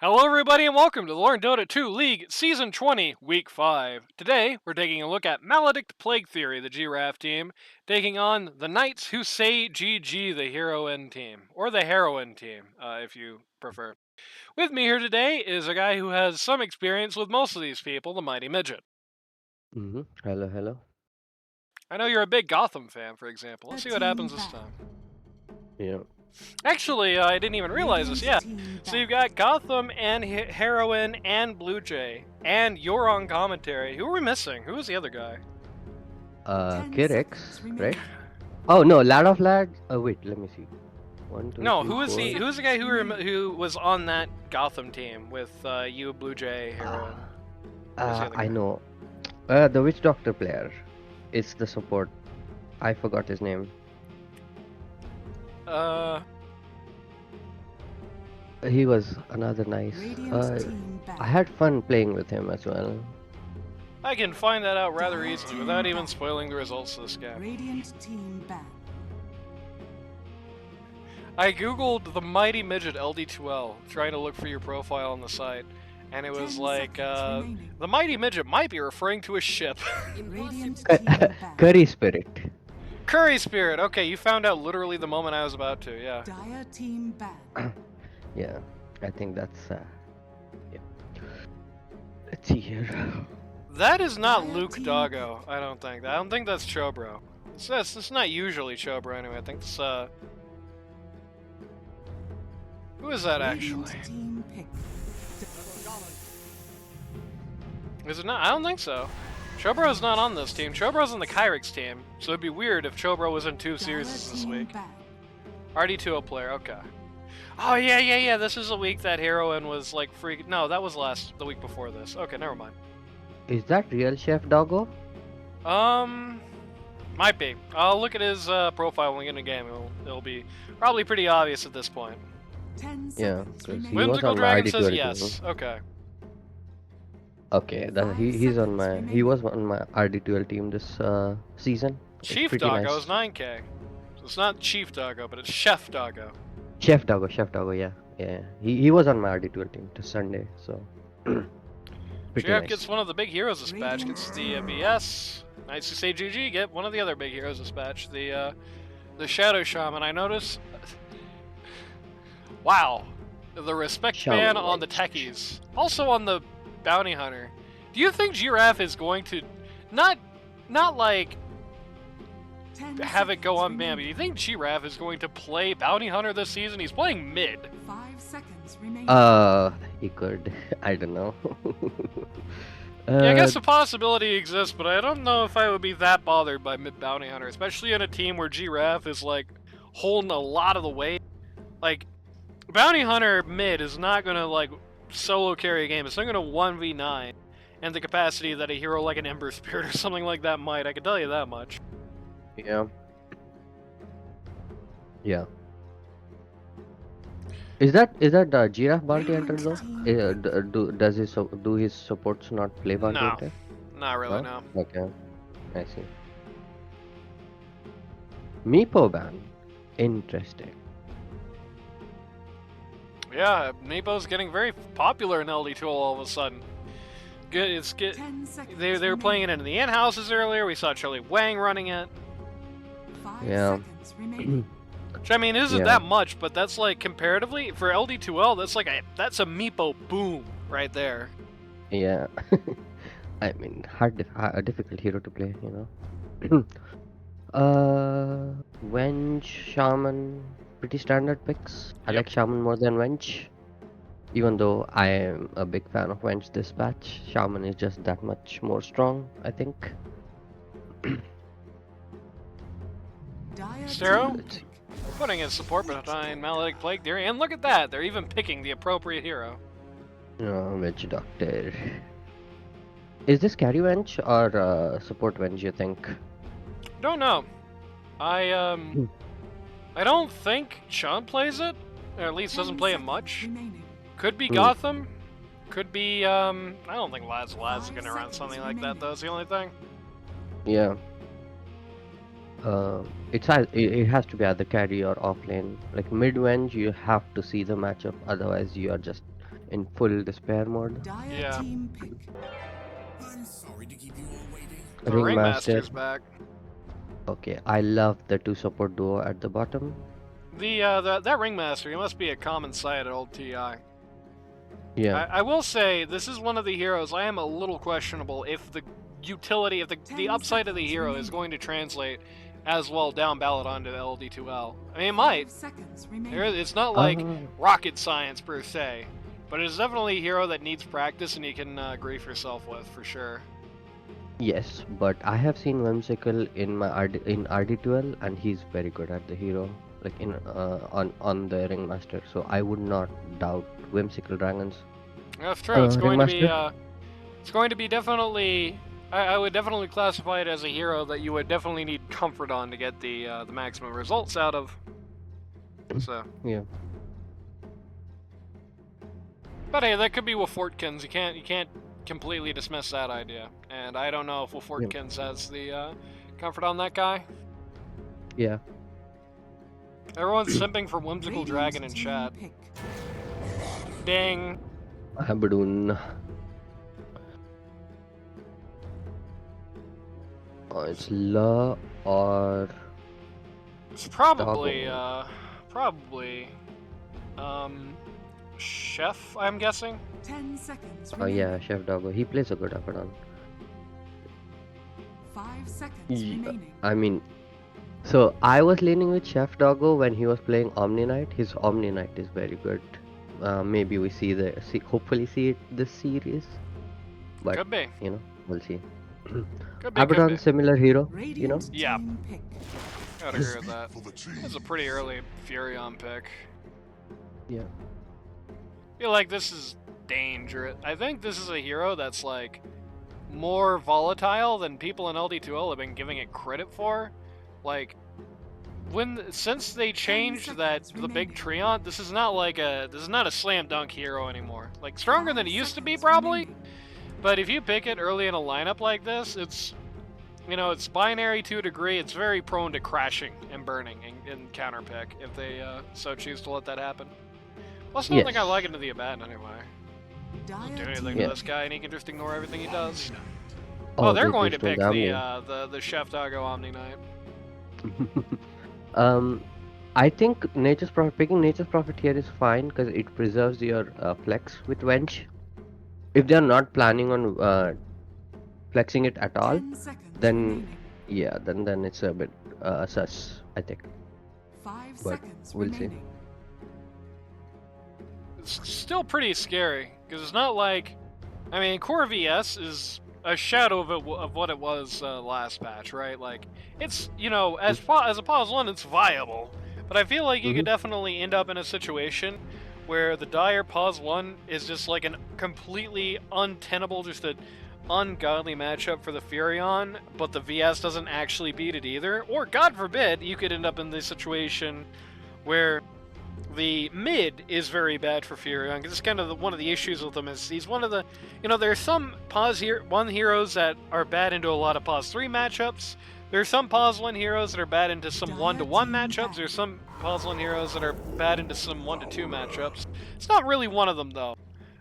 Hello, everybody, and welcome to the Learn Dota 2 League Season 20, Week 5. Today, we're taking a look at Maledict Plague Theory, the GRaff team, taking on the Knights who say GG, the Heroine team, or the Heroine team, if you prefer. With me here today is a guy who has some experience with most of these people, the Mighty Midget. Hello, hello. I know you're a big Gotham fan, for example. Let's see what happens this time. Yeah. Actually, I didn't even realize this. Yeah. So you've got Gotham and Heroine and Bluejay, and you're on commentary. Who are we missing? Who was the other guy? Kirix, right? Oh no, Lad of Lads. Wait, let me see. One, two, No, three, who was four. he? Who was the guy who was on that Gotham team with you, Bluejay, Heroine? Who was the other I guy? know. The Witch Doctor player. It's the support. I forgot his name. He was another nice. I had fun playing with him as well. I can find that out rather easily without even spoiling the results of this game. Radiant team back. I googled the Mighty Midget LD2L, trying to look for your profile on the site, and it was 10 like, seconds remaining. the Mighty Midget might be referring to a ship. Radiant team back. Curry Spirit. Curry Spirit! Okay, you found out literally the moment I was about to, yeah. Dire team back. Yeah, I think that's. Yeah. Let's see here. That is not Dire Luke team Doggo, I don't think. I don't think that's Chobro. It's not usually Chobro anyway, I think it's, who is that actually? Radiant team pick. Is it not? I don't think so. Chobro's not on this team. Chobro's on the Kyrix team, so it'd be weird if Chobro was in two series Dire this team week. back. RD2O player, okay. Oh, yeah, this is the week that Heroine was, like, freak. No, that was the week before this. Okay, never mind. Is that real Chef Doggo? Might be. I'll look at his profile when we get in a game. It'll be probably pretty obvious at this point. 10 Yeah, seconds 'cause he remaining. was Whimsical on my Dragon ID says 12 yes. Okay. Okay, that he's on my he was on my RD12 team this season. It's Chief pretty Doggo nice. is 9K. So it's not Chief Doggo, but it's Chef Doggo. Chef Doggo, yeah. He was on my RD12 team this Sunday, so pretty GRaff nice. gets one of the big heroes this patch. Gets the BS. Nice to say GG. Get one of the other big heroes this patch. The Shadow Shaman. I notice. Wow. The respect Shaman ban on the Lodge. techies. Also on the Bounty Hunter. Do you think GRaff is going to not like 10 have it go seconds on ban, but do you remaining. think GRaff is going to play Bounty Hunter this season? He's playing mid. 5 seconds remaining. He could. I don't know. Yeah, I guess the possibility exists, but I don't know if I would be that bothered by mid Bounty Hunter, especially in a team where GRaff is like holding a lot of the weight. Like, Bounty Hunter mid is not gonna like solo carry a game. It's not gonna 1v9 and the capacity that a hero like an Ember Spirit or something like that might. I can tell you that much. Yeah. Yeah. Is that Giraffe bounty hunter though? Does do his supports not play bounty No, hunter? not really. No. Okay, I see. Meepo ban. Interesting. Yeah, Nepo's getting very popular in LD2 all of a sudden. Good, it's good. 10 seconds They were playing it in the in-houses earlier. We saw Charlie Wang running it. 5 Yeah. seconds remaining. Which I mean isn't Yeah. that much, but that's like comparatively for LD2L, that's a Meepo boom right there. Yeah. I mean, a difficult hero to play, you know. Wench, Shaman, pretty standard picks. I Yep. like Shaman more than Wench. Even though I am a big fan of Wench this patch, Shaman is just that much more strong, I think. Dire Stero? team pick. Putting his support behind Maledict Plague Theory, and look at that, they're even picking the appropriate hero. Witch Doctor. Is this carry Wench or support Wench, you think? Don't know. I don't think Chun plays it, or at least doesn't 10 play it seconds much. remaining. Could be Hmm. Gotham. Could be I don't think Lad's is 5 gonna run seconds something like that remaining. though, is the only thing. Yeah. It has to be either carry or off lane. Like mid range, you have to see the matchup. Otherwise, you are just in full despair mode. Dire Yeah. team pick. I'm sorry to keep you all waiting. The Ringmaster. Ringmaster's back. Okay, I love the two support duo at the bottom. That Ringmaster, he must be a common sight at old TI. Yeah. I will say, this is one of the heroes I am a little questionable if the utility, if the upside of the hero is going to translate as well down ballot onto LD2L. I mean, it might. 5 seconds remaining. It's not like Uh, rocket science per se, but it's definitely a hero that needs practice and you can grief yourself with, for sure. Yes, but I have seen Whimsical in my in RD12, and he's very good at the hero, like in on the Ringmaster. So I would not doubt Whimsical Dragons. That's true. It's going to be Ringmaster? it's going to be definitely. I would definitely classify it as a hero that you would definitely need comfort on to get the maximum results out of. So. Yeah. But hey, that could be Wafortkins. You can't completely dismiss that idea. And I don't know if Wafortkins has the comfort on that guy. Yeah. Everyone's simping for Whimsical Dragon in Radiant chat. team pick. Ding. Abaddon. Oh, it's La or It's probably Doggo. Chef, I'm guessing. 10 seconds Oh remaining. yeah, Chef Doggo. He plays a good Abaddon. 5 seconds Yeah. remaining. I mean, so I was leaning with Chef Doggo when he was playing Omni Knight. His Omni Knight is very good. Maybe we hopefully see it this series. But Could be. you know, we'll see. Could be. Abaddon, Could be. similar hero. Radiant Yeah. team pick. I would agree with that. For the team. That's a pretty early Furion pick. Yeah. I feel like this is dangerous. I think this is a hero that's like more volatile than people in LD2L have been giving it credit for. Like since they changed that seconds the big remaining. Treant, this is not a slam dunk hero anymore. Like stronger than it 5 used to be seconds probably. remaining. But if you pick it early in a lineup like this, it's it's binary to a degree. It's very prone to crashing and burning and counter pick if they so choose to let that happen. Plus, I don't think I Yes. like it to the Abaddon anyway. Dire Do anything team to this guy, and he can just ignore everything he does. Oh, They're they going to just pick went the Chef Doggo Omni Knight. I think picking Nature's Prophet here is fine because it preserves your flex with Wench. If they're not planning on flexing it at all, 10 seconds then remaining. yeah, then it's a bit sus, I think. 5 but seconds we'll see. remaining. It's still pretty scary because it's not like, I mean, Core VS is a shadow of what it was last patch, right? Like it's as a pause one, it's viable, but I feel like you could definitely end up in a situation where the dire pause one is just like an completely untenable, just an ungodly matchup for the Furion, but the VS doesn't actually beat it either. Or God forbid, you could end up in the situation where the mid is very bad for Furion, because it's kind of one of the issues with him is he's one of the, there are some pause one heroes that are bad into a lot of pause 3 matchups. There are some pause 1 heroes that are bad into some 1-1 matchups. There's some pause 1 heroes that are bad into some 1-2 matchups. It's not really one of them though.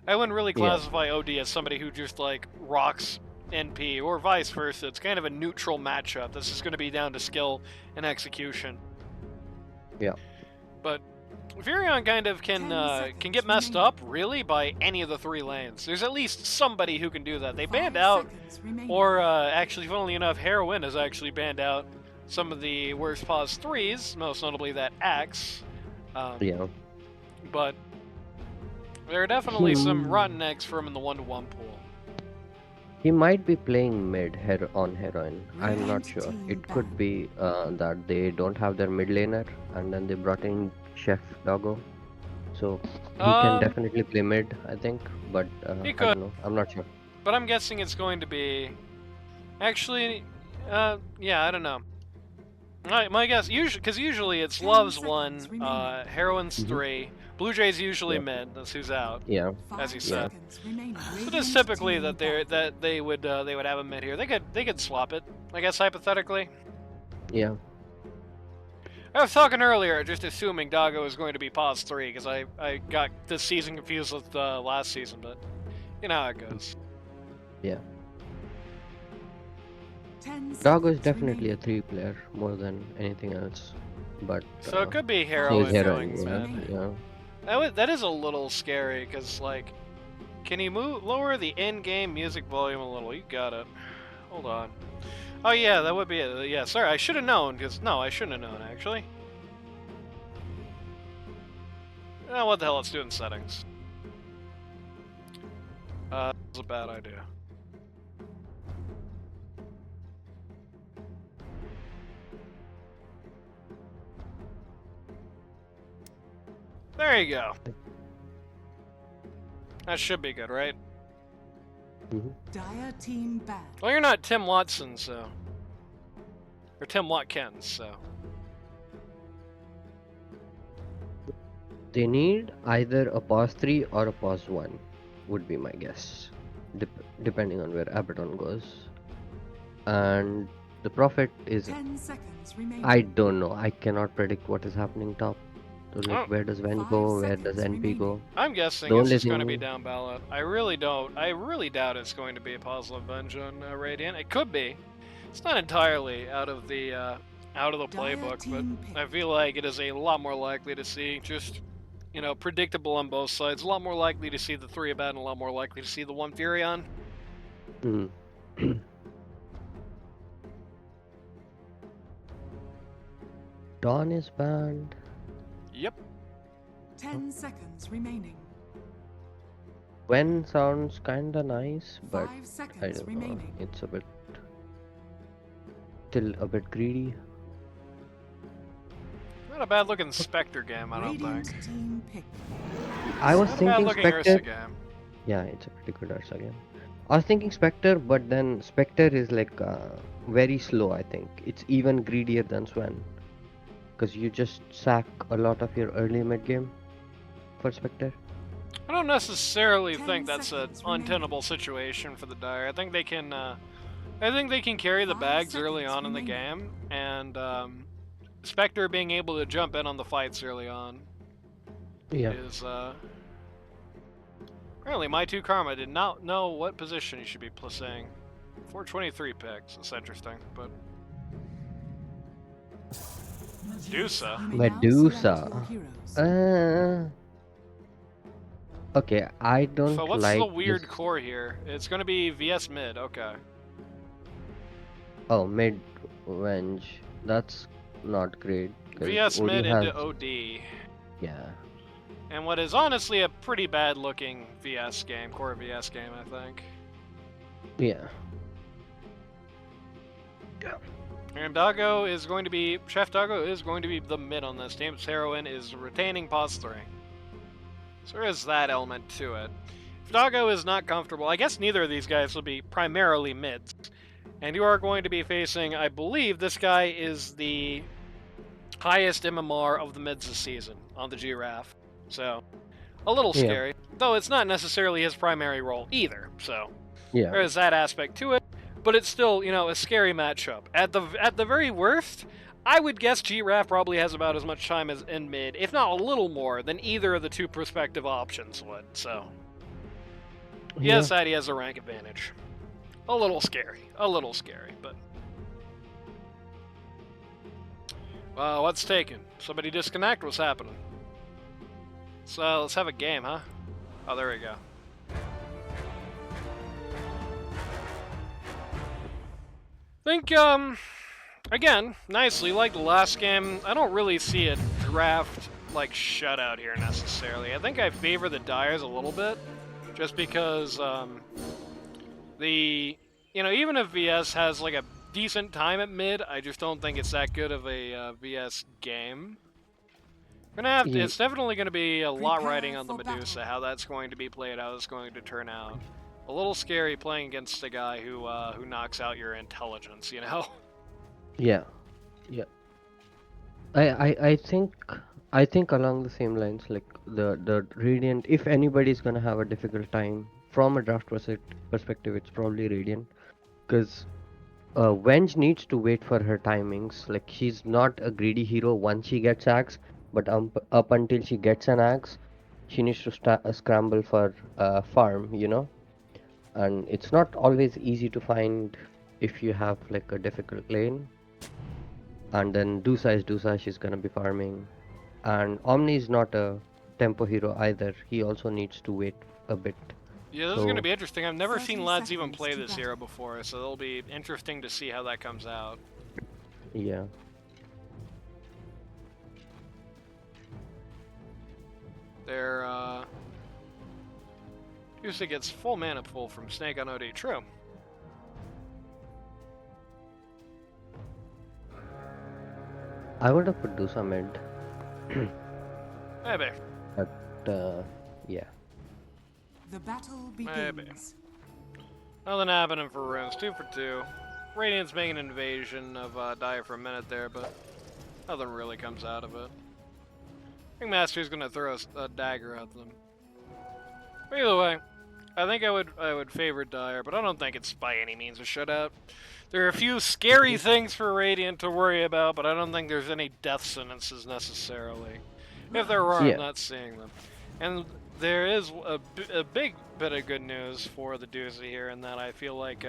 I wouldn't really classify OD as somebody who just like rocks NP or vice versa. It's kind of a neutral matchup. This is going to be down to skill and execution. Yeah. But Furion kind of can get messed up really by any of the 3 lanes. There's at least somebody who can do that. They 5 banned out, seconds remaining. or actually, funnily enough, Heroin has actually banned out some of the worst pause 3s, most notably that Axe. Yeah. But there are definitely some rotten eggs for him in the 1-1 pool. He might be playing mid on heroin. I'm not Radiant sure. team It could ban. be that they don't have their mid laner and then they brought in Chef Doggo. So he can definitely play mid, I think. But He I could. don't know. I'm not sure. But I'm guessing it's going to be... Actually, yeah, I don't know. My guess, because usually it's 10 Love's seconds 1, remaining. Heroin's 3, Bluejay's usually Yeah. mid, that's who's out. Yeah. as you 5 said. seconds remaining. So it is Radiant typically team that they would have a mid here. They could swap it, I guess hypothetically. Yeah. I was talking earlier, just assuming Doggo was going to be pause 3, because I got this season confused with last season, but you know how it goes. Yeah. 10 Doggo is seconds definitely a remaining. 3-player more than anything else. But So it could be Five Hero he's and hero, going seconds yeah, mid. remaining. yeah. That is a little scary, because, like, can you lower the in-game music volume a little? You got it. Hold on. Oh yeah, that would be it. Yeah, sorry, I should have known, because, no, I shouldn't have known, actually. Oh, what the hell, let's do it in settings. That was a bad idea. There you go. That should be good, right? Dire team bad. Well, you're not Tim Watson, so... Or Tim Watkins, so... They need either a pause 3 or a pause 1, would be my guess. Depending on where Abaddon goes. And the Prophet is... 10 seconds remaining. I don't know. I cannot predict what is happening top. So, like, Oh. where does Ven 5 go? Where does seconds NP go? remaining. I'm guessing The it's only just going to be thing- down ballot. I really don't. I really doubt it's going to be a positive bench on Radiant. It could be. It's not entirely out of the playbook, team but pick. I feel like it is a lot more likely to see just, you know, predictable on both sides. A lot more likely to see the 3 Abad and a lot more likely to see the 1 Furion. Mm. Dawn is banned. Yep. 10 seconds remaining. Wen sounds kinda nice, but 5 I seconds don't know. remaining. It's still a bit greedy. Not a bad looking Spectre game, I don't Radiant think. team pick. I was Not a bad thinking looking Ursa Spectre. game. Yeah, it's a pretty good Ursa game. I was thinking Spectre, but then Spectre is like very slow, I think. It's even greedier than Sven. Because you just sack a lot of your early mid game for Spectre. I don't necessarily 10 think that's an seconds remaining. untenable situation for the Dire. I think they can. I think they can carry the 5 bags early seconds on in the remaining. game, and Spectre being able to jump in on the fights early on Yeah. is. Apparently, my 2 Karma did not know what position he should be playing. 423 picks. That's interesting, but. Medusa. You may now Medusa. select your heroes. Okay, I don't So what's like the weird this. core here? It's gonna be VS mid. Okay. Oh, mid Venge. That's not great. 'cause VS OD mid has... into OD. Yeah. And what is honestly a pretty bad looking VS game, core VS game, I think. Yeah. And Doggo is going to be, Chef Doggo is going to be the mid on this team. Its heroine is retaining pause 3. So there is that element to it. If Doggo is not comfortable, I guess neither of these guys will be primarily mids. And you are going to be facing, I believe this guy is the highest MMR of the mids this season on the GRaff. So, a little Yeah. scary. Though it's not necessarily his primary role either, so Yeah. there is that aspect to it. But it's still, you know, a scary matchup. At the very worst, I would guess GRaff probably has about as much time as in mid, if not a little more, than either of the 2 prospective options would. So, yes, that he has a rank advantage. A little scary, but. What's taken? Somebody disconnect? What's happening? So let's have a game, huh? Oh, there we go. Think, again, nicely, like the last game, I don't really see a draft, like, shutout here necessarily. I think I favor the Dyers a little bit, just because, you know, even if VS has, like, a decent time at mid, I just don't think it's that good of a VS game. It's definitely gonna be a lot Prepare riding on the for Medusa, battle. how that's going to be played, how it's going to turn out. A little scary playing against a guy who knocks out your intelligence, you know? Yeah. Yeah. I think along the same lines, like the Radiant, if anybody's gonna have a difficult time from a draft perspective, it's probably Radiant, because Venge needs to wait for her timings. Like she's not a greedy hero once she gets axe, but up until she gets an axe, she needs to scramble for farm, you know. And it's not always easy to find if you have like a difficult lane. And then Dusa, she's gonna be farming. And Omni is not a tempo hero either. He also needs to wait a bit. Yeah, this is going to So be interesting. I've never 30 seen lads even seconds play to this battle. hero before, so it'll be interesting to see how that comes out. yeah. There, usually gets full mana pull from Snake on OD. True. I would have put Dusa mid. Maybe. But yeah. The battle Maybe. begins. Nothing happening for runes. 2 for 2. Radiant's making an invasion of Dire for a minute there, but nothing really comes out of it. I think Master's gonna throw a dagger at them. But either way, I think I would favor Dire, but I don't think it's by any means a shutout. There are a few scary things for Radiant to worry about, but I don't think there's any death sentences necessarily. If there are, Yeah. I'm not seeing them. And there is a big bit of good news for the Doozy here, in that I feel like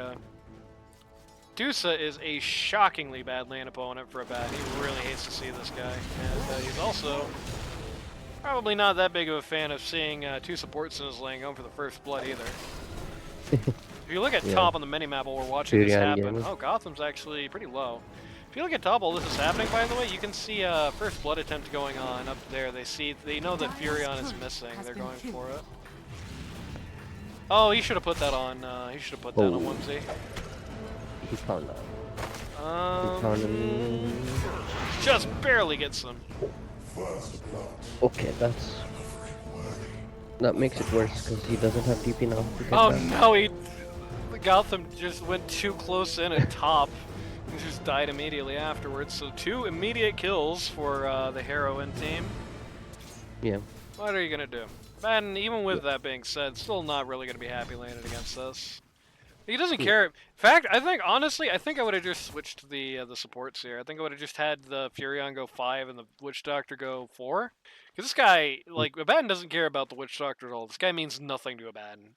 Dusa is a shockingly bad lane opponent for a bad. He really hates to see this guy, and he's also probably not that big of a fan of seeing 2 supports in his lane going for the first blood either. If you look at Yeah. top on the minimap while we're watching this Tyrion happen, gaming. oh, Gotham's actually pretty low. If you look at top while this is happening, by the way, you can see first blood attempt going on up there. They know that Furion is missing. They're going for it. Oh, he should have put that on. He should have put that on Oh. Whimsy. He found out. He found him. Just barely gets them. Okay, that makes it worse because he doesn't have TP now. to get Oh back. no, Gotham just went too close in at top. He just died immediately afterwards. So 2 immediate kills for the heroine team. Yeah. What are you gonna do? And even with that being said, still not really gonna be happy landed against this. He doesn't care. In fact, I think honestly, I think I would have just switched the supports here. I think I would have just had the Furion go 5 and the Witch Doctor go 4. Because this guy, like, Abaddon doesn't care about the Witch Doctor at all. This guy means nothing to Abaddon.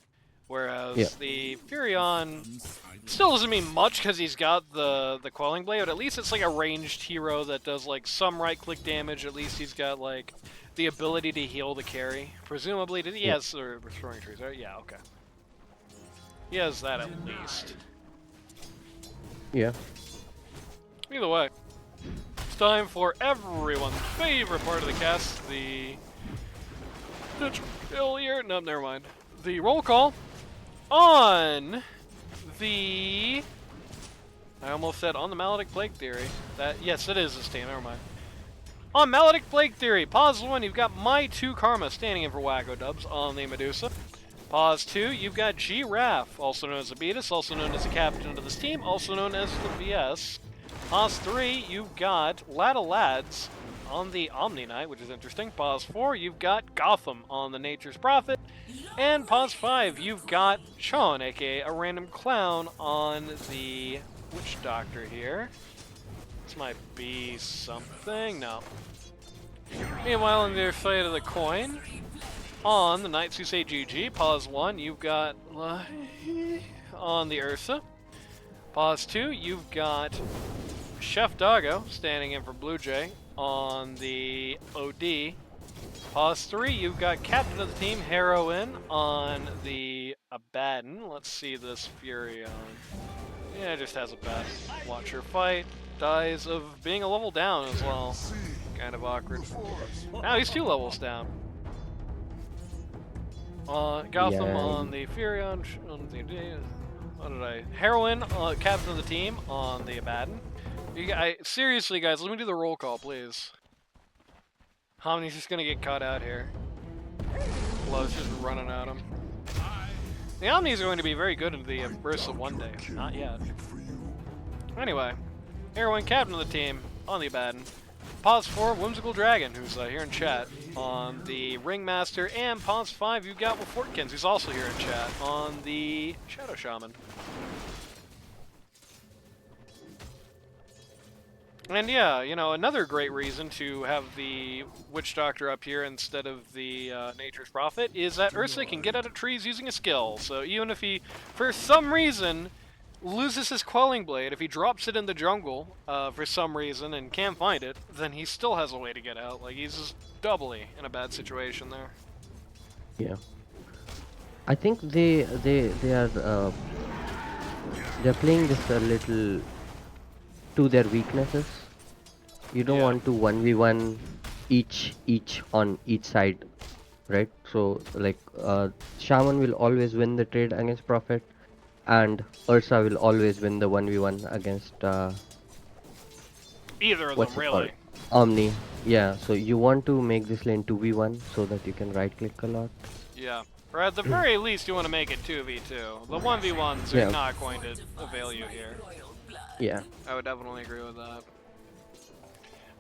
Whereas Yeah. the Furion still doesn't mean much because he's got the Quelling Blade, but at least it's like a ranged hero that does like some right-click damage. At least he's got like the ability to heal the carry. Presumably, he has Restoring Trees, right? Yeah, okay. He has that at least. Yeah. Either way, it's time for everyone's favorite part of the cast, the kill here. Nope, never mind. The roll call on the. I almost said on the Maledict Plague Theory. Yes, it is this team. Never mind. On Maledict Plague Theory, pause 1. You've got My 2 Karma standing in for Wacko Dubs on the Medusa. Pause 2, you've got GRaff, also known as Abetus, also known as the captain of this team, also known as the VS. Pause 3, you've got Ladda Lads on the Omni Knight, which is interesting. Pause 4, you've got Gotham on the Nature's Prophet. And pause 5, you've got Sean, aka a random clown, on the Witch Doctor here. This might be something. No. Meanwhile, on the other side of the coin, on the Knights Who Say GG, pause 1, you've got on the Ursa. Pause 2, you've got Chef Doggo standing in for Bluejay on the OD. Pause 3, you've got Captain of the Team, Heroine, on the Abaddon. Let's see this Furion. Yeah, just has a bet. Watch her fight. Dies of being a level down as well. Kind of awkward. Now he's 2 levels down. Gotham Yeah. on the Furion. What did I? Heroine, Captain of the Team, on the Abaddon. Seriously, guys, let me do the roll call, please. Homini's just gonna get caught out here. Love's just running at him. The Omni's going to be very good in the Bursa one day. Not yet. Anyway, Heroine, Captain of the Team, on the Abaddon. Pause 4, Whimsical Dragon, who's here in chat, on the Ringmaster. And pause 5, you've got Fortkins, who's also here in chat, on the Shadow Shaman. And yeah, you know, another great reason to have the Witch Doctor up here instead of the Nature's Prophet is that Ursa can get out of trees using a skill. So even if he, for some reason, loses his Quelling Blade, if he drops it in the jungle for some reason and can't find it, then he still has a way to get out. Like, he's just doubly in a bad situation there. Yeah. I think they are they're playing this a little to their weaknesses. You don't Yeah. want to 1v1 each on each side, right? So like Shaman will always win the trade against Prophet, and Ursa will always win the 1v1 against Either of what's them, it called? really. Omni. Yeah, so you want to make this lane 2v1 so that you can right click a lot. Yeah. Or at the very least, you want to make it 2v2. The 1v1s are Yeah. not going to avail you here. Yeah. I would definitely agree with that.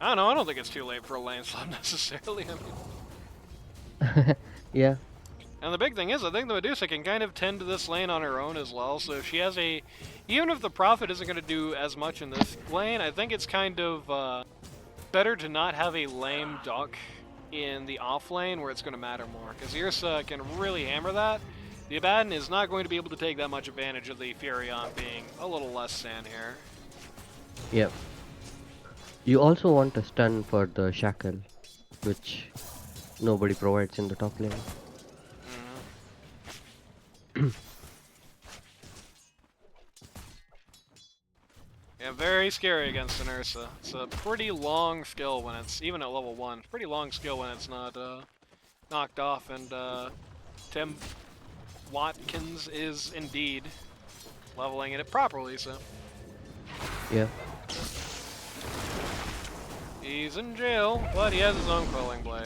I don't know, I don't think it's too late for a lane swap necessarily. I mean, Yeah. and the big thing is, I think the Medusa can kind of tend to this lane on her own as well, so if she has a... Even if the Prophet isn't going to do as much in this lane, I think it's kind of better to not have a lame duck in the off lane where it's going to matter more, because Ursa can really hammer that. The Abaddon is not going to be able to take that much advantage of the Furion being a little less sand here. Yeah. You also want a stun for the Shackle, which nobody provides in the top lane. Yeah, very scary against an Ursa. It's a pretty long skill when it's, even at level 1, pretty long skill when it's not knocked off, and Tim Watkins is indeed leveling it properly, so. Yeah. He's in jail, but he has his own Quelling Blade.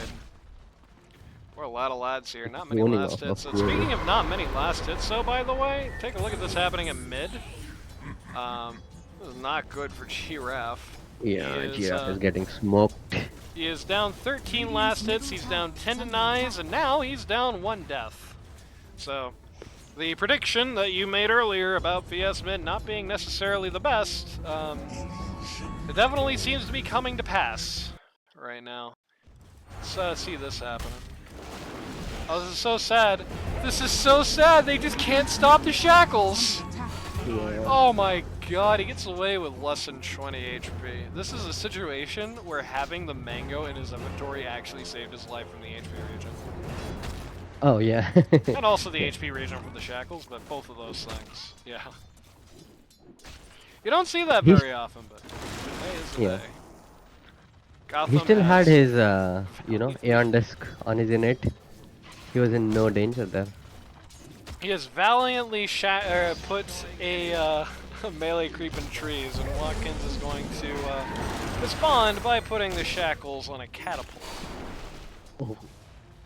We're a lot of lads here, not many Warning last of hits. So approval. speaking of not many last hits, so by the way, take a look at this happening in mid. This is not good for GRaff. Yeah, He is, GRaff is getting smoked. He is down 13 last hits, he's down 10 denies, and now he's down 1 death. So, the prediction that you made earlier about VS mid not being necessarily the best, it definitely seems to be coming to pass right now. Let's see this happening. Oh, this is so sad. This is so sad, they just can't stop the shackles! Yeah. Oh my god, he gets away with less than 20 HP. This is a situation where having the mango in his inventory actually saved his life from the HP regen. Oh yeah. And also the HP regen from the shackles, but both of those things. Yeah. You don't see that very often, but today is the Yeah. day. Gotham He still had has- his, you know, Aeon Disc on his innate. He was in no danger there. He has valiantly put a melee creep in trees, and Watkins is going to respond by putting the shackles on a catapult. Oh,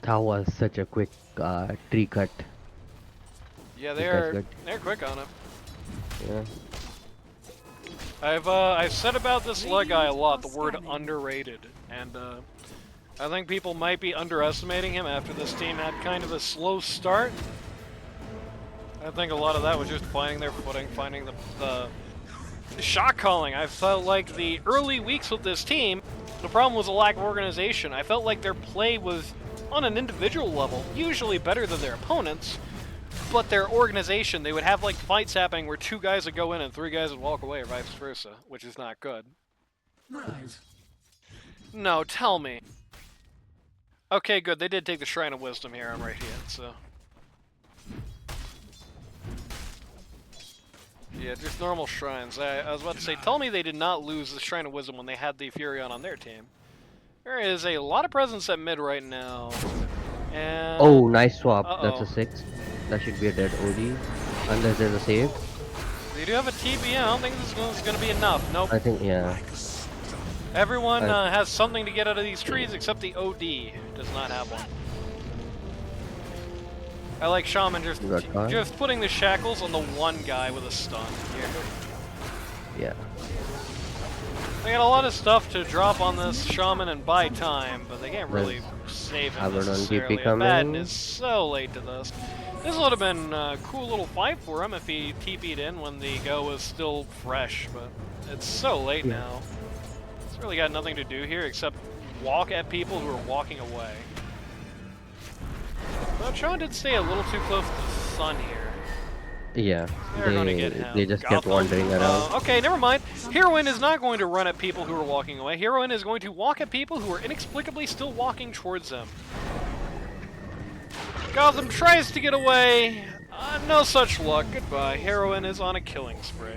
that was such a quick tree cut. Yeah, This guy's good. they're quick on it. Yeah. I've said about this leg guy a lot, the word underrated, and I think people might be underestimating him after this team had kind of a slow start. I think a lot of that was just finding their footing, finding the shot calling. I felt like the early weeks with this team, the problem was a lack of organization. I felt like their play was, on an individual level, usually better than their opponents, but their organization, they would have like fights happening where 2 guys would go in and 3 guys would walk away, or vice versa, which is not good. Right. No, tell me. Okay, good. They did take the Shrine of Wisdom here on Radiant, so. Yeah, just normal shrines. I was about to say, tell me they did not lose the Shrine of Wisdom when they had the Furion on their team. There is a lot of presence at mid right now. And Oh, nice swap. That's Uh-oh. a 6. That should be a dead OD. Unless there's a save. They do have a TP. I don't think this is going to be enough. Nope. I think, yeah. Everyone has something to get out of these trees except the OD does not have one. I like Shaman just putting the shackles on the one guy with a stun here. Yeah. They got a lot of stuff to drop on this Shaman and buy time, but they can't really save him Abaddon necessarily. TP coming. Abaddon is so late to this. This would have been a cool little fight for him if he TP'd in when the go was still fresh, but it's so late now. really got nothing to do here except walk at people who are walking away. But Sean did stay a little too close to the sun here. Yeah, They're gonna get him. they just kept Gotham. wandering around. Okay, never mind. Heroine is not going to run at people who are walking away. Heroine is going to walk at people who are inexplicably still walking towards him. Gotham tries to get away. No such luck. Goodbye. Heroine is on a killing spree.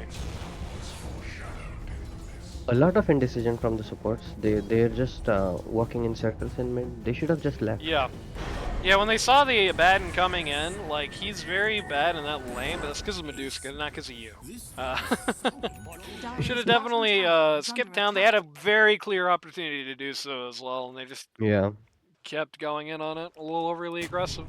A lot of indecision from the supports. They're just walking in circles in mid. They should have just left. Yeah. Yeah, when they saw the Abaddon coming in, like, he's very bad in that lane, but that's because of Medusa, not because of you. Should have definitely skipped down. They had a very clear opportunity to do so as well, and they just kept going in on it. A little overly aggressive.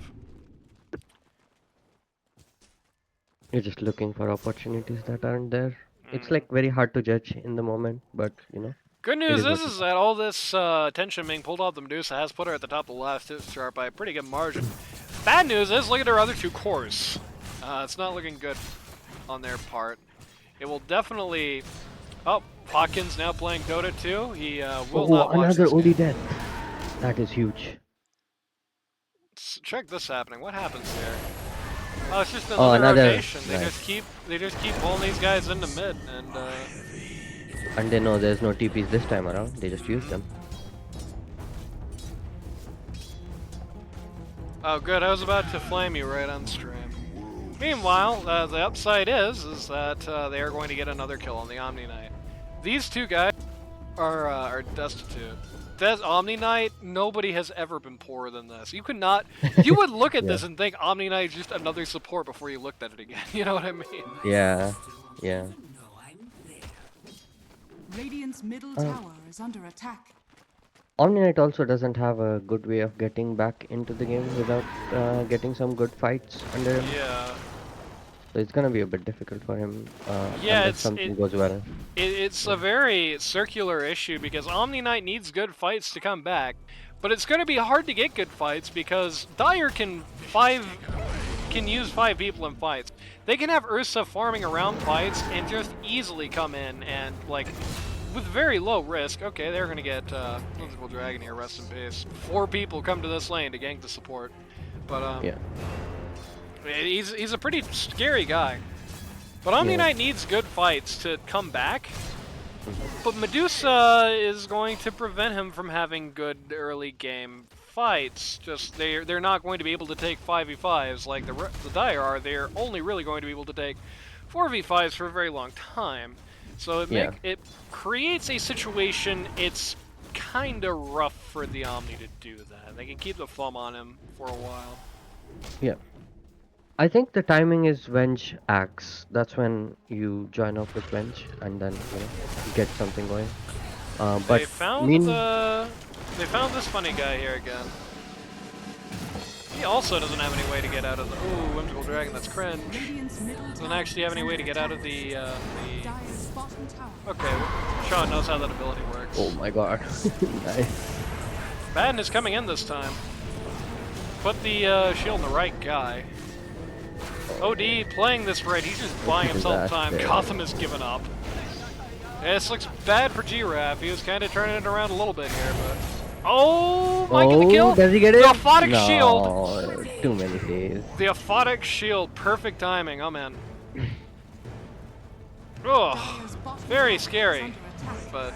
You're just looking for opportunities that aren't there. It's like very hard to judge in the moment, but you know. Good news is that all this attention being pulled off the Medusa has put her at the top of the left chart by a pretty good margin. Bad news is, look at her other two cores. It's not looking good on their part. It will definitely... Oh, Hawkins now playing Dota 2. He will not watch another this OD death. That is huge. Check this happening. What happens here? Oh, it's just another rotation. They just keep pulling these guys into mid, and they know there's no TPs this time around. They just use them. Oh, good. I was about to flame you right on stream. Meanwhile, the upside is that they are going to get another kill on the Omni Knight. These two guys are destitute. That Omni Knight, nobody has ever been poorer than this. You could not. You would look at this and think Omni Knight is just another support before you looked at it again. You know what I mean? Yeah. Radiant's middle tower is under attack. Omni Knight also doesn't have a good way of getting back into the game without getting some good fights under him. Yeah. So it's gonna be a bit difficult for him. Yeah, unless something goes well. It's a very circular issue because Omni Knight needs good fights to come back, but it's going to be hard to get good fights because Dire can use 5 people in fights. They can have Ursa farming around fights and just easily come in and, like, with very low risk. Okay, they're going to get Whimsical Dragon here, rest in peace. 4 people come to this lane to gank the support. But, yeah. He's a pretty scary guy. But Omni Knight needs good fights to come back. But Medusa is going to prevent him from having good early game fights. Just they're not going to be able to take 5v5s like the Dire are. They're only really going to be able to take 4v5s for a very long time. So it creates a situation. It's kind of rough for the Omni to do that. They can keep the thumb on him for a while. Yeah. I think the timing is Venge Axe. That's when you join up with Venge and then get something going. But they found this funny guy here again. He also doesn't have any way to get out of the Whimsical Dragon. That's cringe. Doesn't actually have any way to get out of the. Okay, Sean knows how that ability works. Oh my god! Nice. Baden is coming in this time. Put the shield on the right guy. OD playing this right, he's just buying himself time. Gotham has given up. Yeah, this looks bad for GRaff. He was kind of turning it around a little bit here, but... Oh, might get the kill? Does he get it? The Aphotic no, Shield! Too many saves. The Aphotic Shield, perfect timing, oh man. Oh, very scary. But...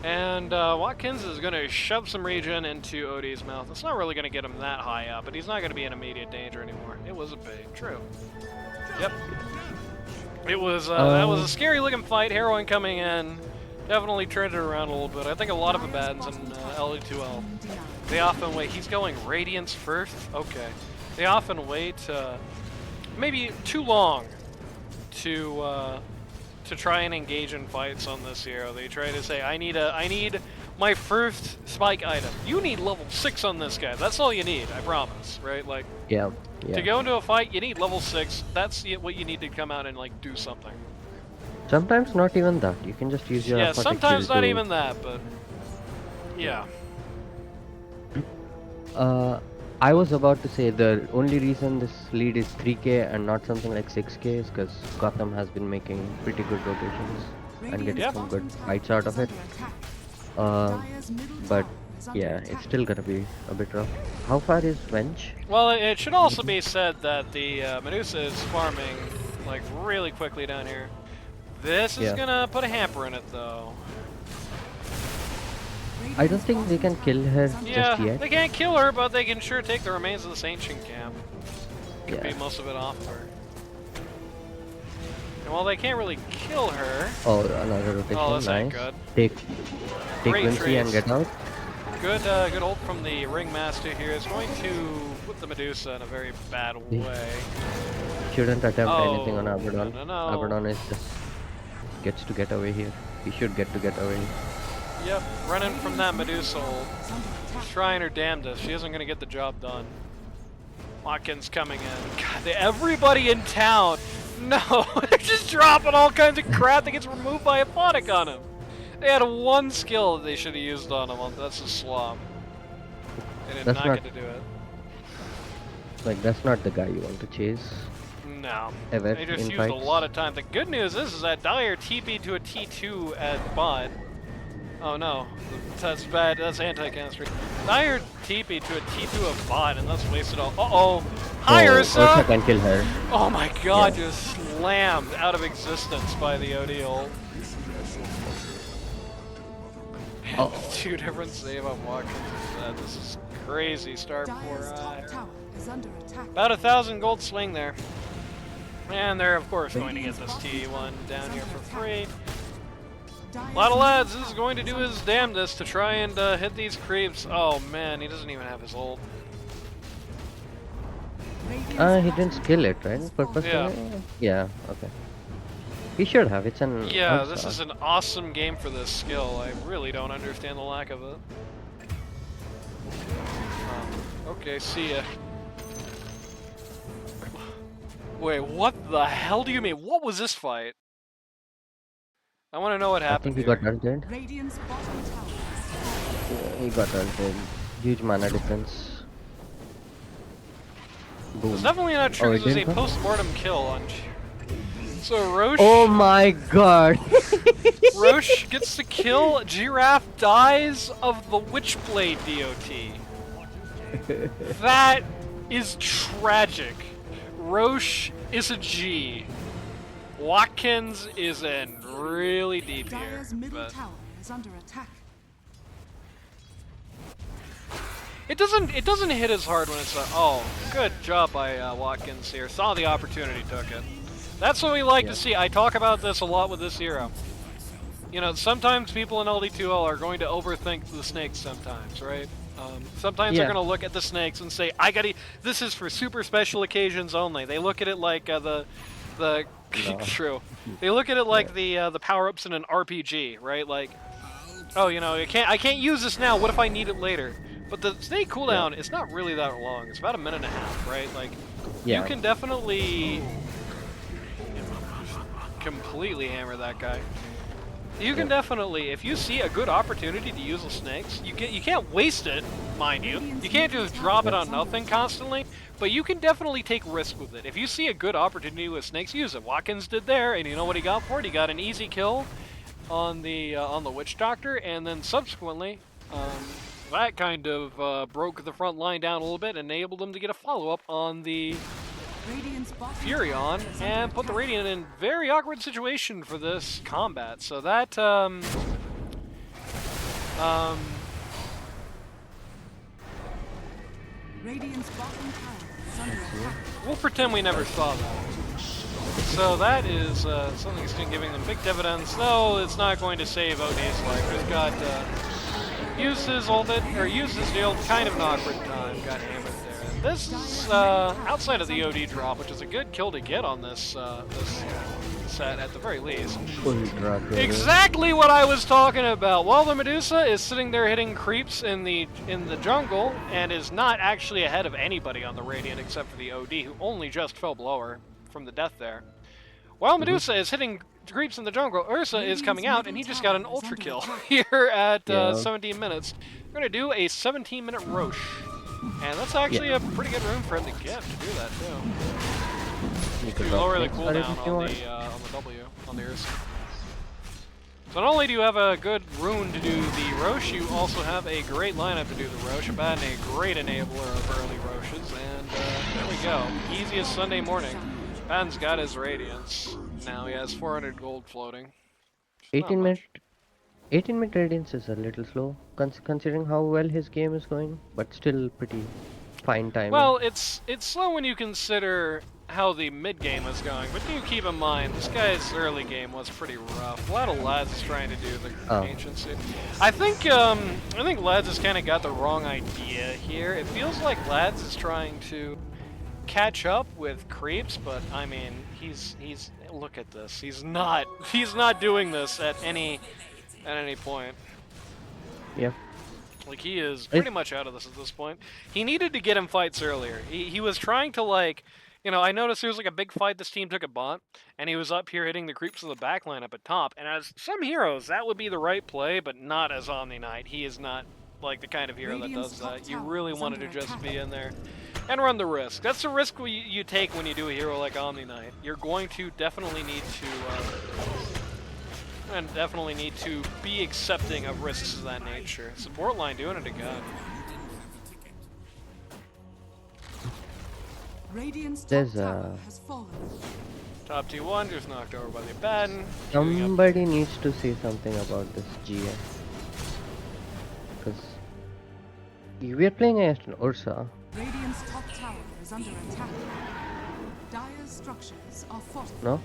And Watkins is going to shove some regen into OD's mouth. It's not really going to get him that high up, but he's not going to be in immediate danger anymore. It was a bait. True. Yep. It was, that was a scary looking fight. Heroine coming in. Definitely turned it around a little bit. I think a lot of Abaddons in LE2L. They often wait. He's going Radiance first? Okay. They often wait maybe too long to try and engage in fights on this hero. They try to say, I need my first spike item. You need level 6 on this guy. That's all you need, I promise, right? Like, yeah. To go into a fight, you need level 6. That's what you need to come out and, like, do something. Sometimes not even that. You can just use your... Yeah, sometimes not even that, but... Yeah. I was about to say the only reason this lead is 3k and not something like 6k is because Gotham has been making pretty good rotations. and getting Yep. some good fights out of it. But yeah, it's still gonna be a bit rough. How far is Wench? Well, it should also be said that the Medusa is farming like really quickly down here. This is Yeah. gonna put a hamper in it, though. I don't think they can kill her just Yeah, yet. they can't kill her, but they can sure take the remains of this ancient camp. Could Yeah. beat most of it off her. And while they can't really kill her, Oh, another rotation. oh, that's Nice. ain't good. Take Great Vinci and trace. get out. Good ult from the Ringmaster here is going to put the Medusa in a very bad way. Shouldn't attempt Oh, anything on Abaddon. no. Abaddon is just gets to get away here. He should get to get away. Yep, running from that Medusa ult. Trying her damnedest. She isn't going to get the job done. Watkins coming in. God, everybody in town. No, they're just dropping all kinds of crap that gets removed by Apodic on him. They had one skill that they should have used on him. That's a slop. They did That's not not- get to do it. Like, that's not the guy you want to chase. No. Ever They just in used fights. a lot of time. The good news is that Dire TP'd to a T2 at bot. Oh no, that's bad. That's anti-chemistry. Dire TP'd to a T2 of bot, and that's wasted all. Uh-oh. Hi, Ursa Ursa! can kill her. Oh my god, Yeah. just slammed out of existence by the OD ult. Oh. Two different save on Watkins. This is crazy start for Dire's top tower is under attack. about 1,000 gold swing there. And they're of course going to get this T1 down here for free. A lot of lads, this is going to do his damnedest to try and hit these creeps. Oh man, he doesn't even have his ult. He didn't skill it, right? Purposely? Yeah, okay. He should have. It's an. Yeah, Ursa. this is an awesome game for this skill. I really don't understand the lack of it. Okay, see ya. Wait, what the hell do you mean? What was this fight? I want to know what I happened think he got here. ulted. Radiant's bottom tower Yeah, he got ulted. Huge mana difference. Boom. It's definitely not true Oh, it because there's a didn't come? post-mortem kill on... So Roche... Oh my god! Roche gets the kill, GRaff dies of the Witchblade DOT. That is tragic. Roche is a G. Watkins is in really deep here. Dire's middle But tower is under attack. it doesn't hit as hard when it's a... Oh, good job by Watkins here. Saw the opportunity, took it. That's what we like to see. I talk about this a lot with this hero. You know, sometimes people in LD2L are going to overthink the snakes sometimes, right? Sometimes they're Yeah. going to look at the snakes and say, this is for super special occasions only. They look at it like the No. true. They look at it like the power-ups in an RPG, right? Like, oh, you know, I can't use this now. What if I need it later? But the snake cooldown is not really that long. It's about 1.5 minutes, right? Like, Yeah. you can definitely completely hammer that guy. You can definitely, if you see a good opportunity to use the snakes, you can't waste it, mind you. You can't just drop it on nothing constantly, but you can definitely take risk with it. If you see a good opportunity with snakes, use it. Watkins did there, and you know what he got for it? He got an easy kill on the Witch Doctor, and then subsequently, that kind of broke the front line down a little bit, and enabled him to get a follow-up on the Radiant's bottom Furion tower is and under put the attack. Radiant in very awkward situation for this combat. So that Radiant's bottom tower is under attack. we'll pretend we never saw that. So that is something that's giving them big dividends. Though it's not going to save OD's life. He's got used his ulted or used his shield kind of an awkward time. Got hammered there. This is outside of the OD drop, which is a good kill to get on this this set at the very least. Full drop here. Exactly what I was talking about. While the Medusa is sitting there hitting creeps in the jungle and is not actually ahead of anybody on the Radiant except for the OD, who only just fell below her from the death there. While Medusa is hitting creeps in the jungle, Ursa is coming out and he just got an ultra kill here at 17 minutes. We're gonna do a 17-minute Roche. And that's actually a pretty good room for him to get to do that too. You To could lower the drop next turret if cooldown you on want. the W, on the Ursa. So not only do you have a good rune to do the Roche, you also have a great lineup to do the Roche. Abaddon, a great enabler of early Roches, and there we go. Easiest Sunday morning. Abaddon's got his Radiance. Now he has 400 gold floating. Not 18 minute much. 18-minute radiance is a little slow, considering how well his game is going, but still pretty fine timing. Well, it's slow when you consider how the mid game is going, but do keep in mind this guy's early game was pretty rough. A lot of lads is trying to do the Oh. anciency. I think lads has kind of got the wrong idea here. It feels like lads is trying to catch up with creeps, but I mean he's look at this. He's not doing this at any point. Yeah. Like, he is pretty much out of this at this point. He needed to get him fights earlier. He was trying to, like, you know, I noticed there was, like, a big fight this team took at bot, and he was up here hitting the creeps in the backline up at top, and as some heroes, that would be the right play, but not as Omni Knight. He is not, like, the kind of hero that does that. You really wanted to just be in there and run the risk. That's the risk you take when you do a hero like Omni Knight. You're going to definitely need to be accepting of risks of that nature. Support line doing it again. Radiant's top There's tower has fallen. Top T1 just knocked over by the Abaddon. Somebody needs to say something about this GM. Because we are playing against an Ursa. Radiant's top tower is under attack. Dire's structures are fortified. No?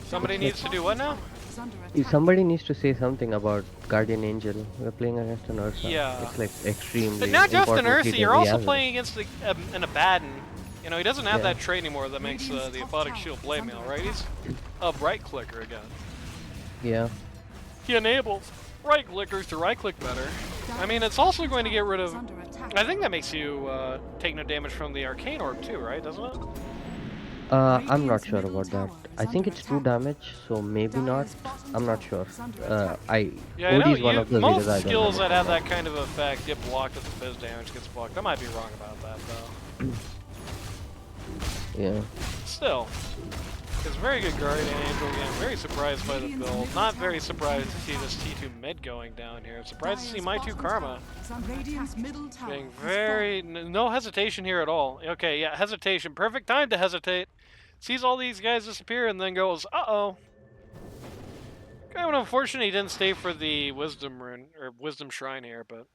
Somebody needs to do what now? Is under attack. Somebody needs to say something about Guardian Angel. We're playing against an Ursa. Yeah. It's like extremely But not just an important Ursa, hit you're every also other. playing against an Abaddon. You know, he doesn't have Yeah. that trait anymore that makes the Aphotic Shield blade mail, right? He's a right clicker again. Yeah. He enables right clickers to right click better. I mean, it's also going to get rid of. I think that makes you take no damage from the Arcane Orb too, right? Doesn't it? I'm not sure about that. I think it's 2 damage, so maybe not. I'm not sure. Yeah, I know OD is one of those most heroes I don't skills know that have about. that kind of effect get blocked if the fizz damage gets blocked. I might be wrong about that though. Yeah. Still, it's a very good Guardian Angel game. Very surprised by the build. Not very surprised to see this T2 mid going down here. Surprised to see my 2 Karma Radiant's middle tower being has very no hesitation here at all. Okay, yeah, hesitation. Perfect time to hesitate. Sees all these guys disappear and then goes, uh-oh. Kind of unfortunate he didn't stay for the Wisdom Rune, or Wisdom Shrine here, but...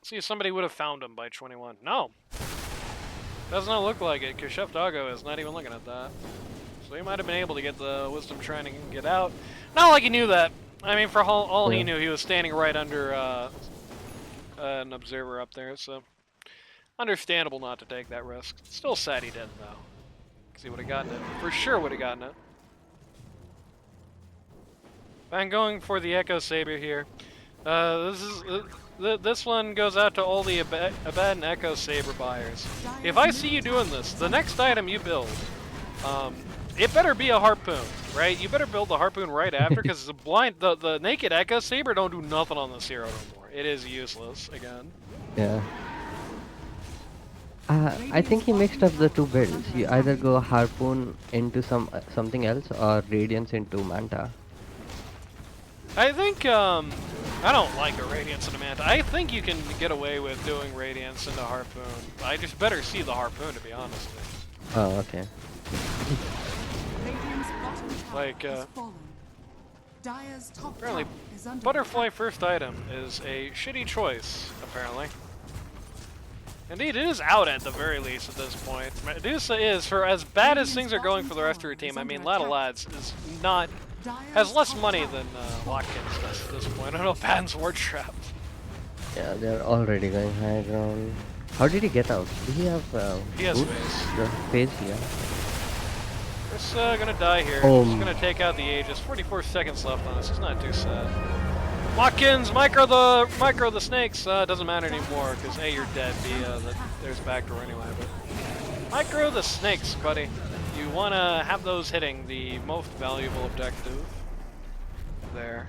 See if somebody would have found him by 21. No! Does not look like it, because Chef Doggo is not even looking at that. So he might have been able to get the Wisdom Shrine and get out. Not like he knew that. I mean, for all he knew, he was standing right under an observer up there, so... Understandable not to take that risk. Still sad he didn't, though. Because he would have gotten it. For sure would have gotten it. I'm going for the Echo Saber here. This one goes out to all the Abaddon Echo Saber buyers. If I see you doing this, the next item you build, it better be a harpoon, right? You better build the harpoon right after, because the naked Echo Saber don't do nothing on this hero anymore. It is useless again. Yeah. I think he mixed up the 2 builds. You either go Harpoon into something else or Radiance into Manta. I think, I don't like a Radiance into Manta. I think you can get away with doing Radiance into Harpoon. I just better see the Harpoon, to be honest with you. Oh, okay. Radiant's bottom tower Like, has fallen. Dire's top apparently, tower is under Butterfly attack. first item is a shitty choice, apparently. Indeed, it is out at the very least at this point. Medusa is, for as bad as things are going for the rest of her team, I mean, Lada Lads is not, has less money than Watkins does at this point. I don't know, Patton's Ward Trap. Yeah, they're already going high ground. How did he get out? Did he have He has boots? phase. The phase, yeah. Just gonna die here. Oh. Just gonna take out the Aegis. 44 seconds left on this. It's not too sad. Watkins, micro the snakes. Doesn't matter anymore because A, you're dead. B, there's backdoor anyway. But micro the snakes, buddy. You wanna have those hitting the most valuable objective. There.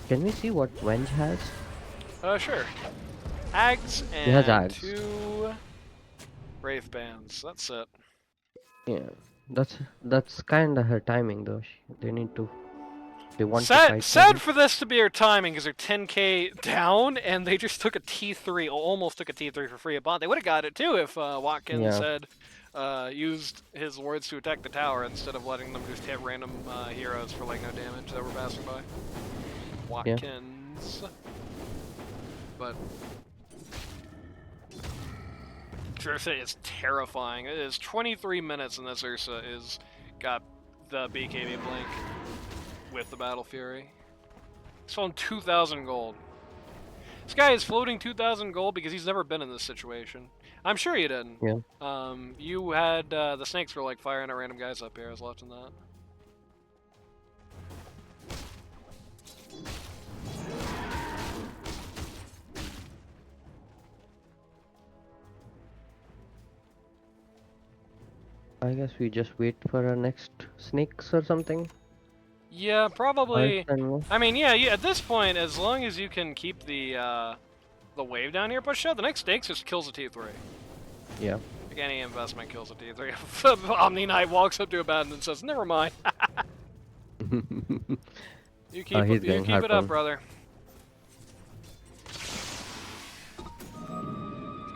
Can we see what Wenge has? Sure. Ags He has and Ags. 2 Wraith Bands. That's it. Yeah, that's kind of her timing though. They need to They want to fight. Sad for this to be our timing, because they're 10k down, and they just took a T3, almost took a T3 for free at bot. They would have got it too if Watkins had used his wards to attack the tower instead of letting them just hit random heroes for like no damage that were passing by. Watkins. But Ursa is terrifying. It is 23 minutes, and this Ursa is got the BKB blink with the Battle Fury. He's flown 2,000 gold. This guy is floating 2,000 gold because he's never been in this situation. I'm sure you didn't. Yeah. You had the snakes were like firing at random guys up here. I was watching that. I guess we just wait for our next snakes or something. Yeah, probably. I mean, yeah. At this point, as long as you can keep the wave down here pushed out, the next snakes just kills a T3. Yeah. Like any investment kills a T3. Omni Knight walks up to a bat and says, "Never mind." You keep it up, brother. It's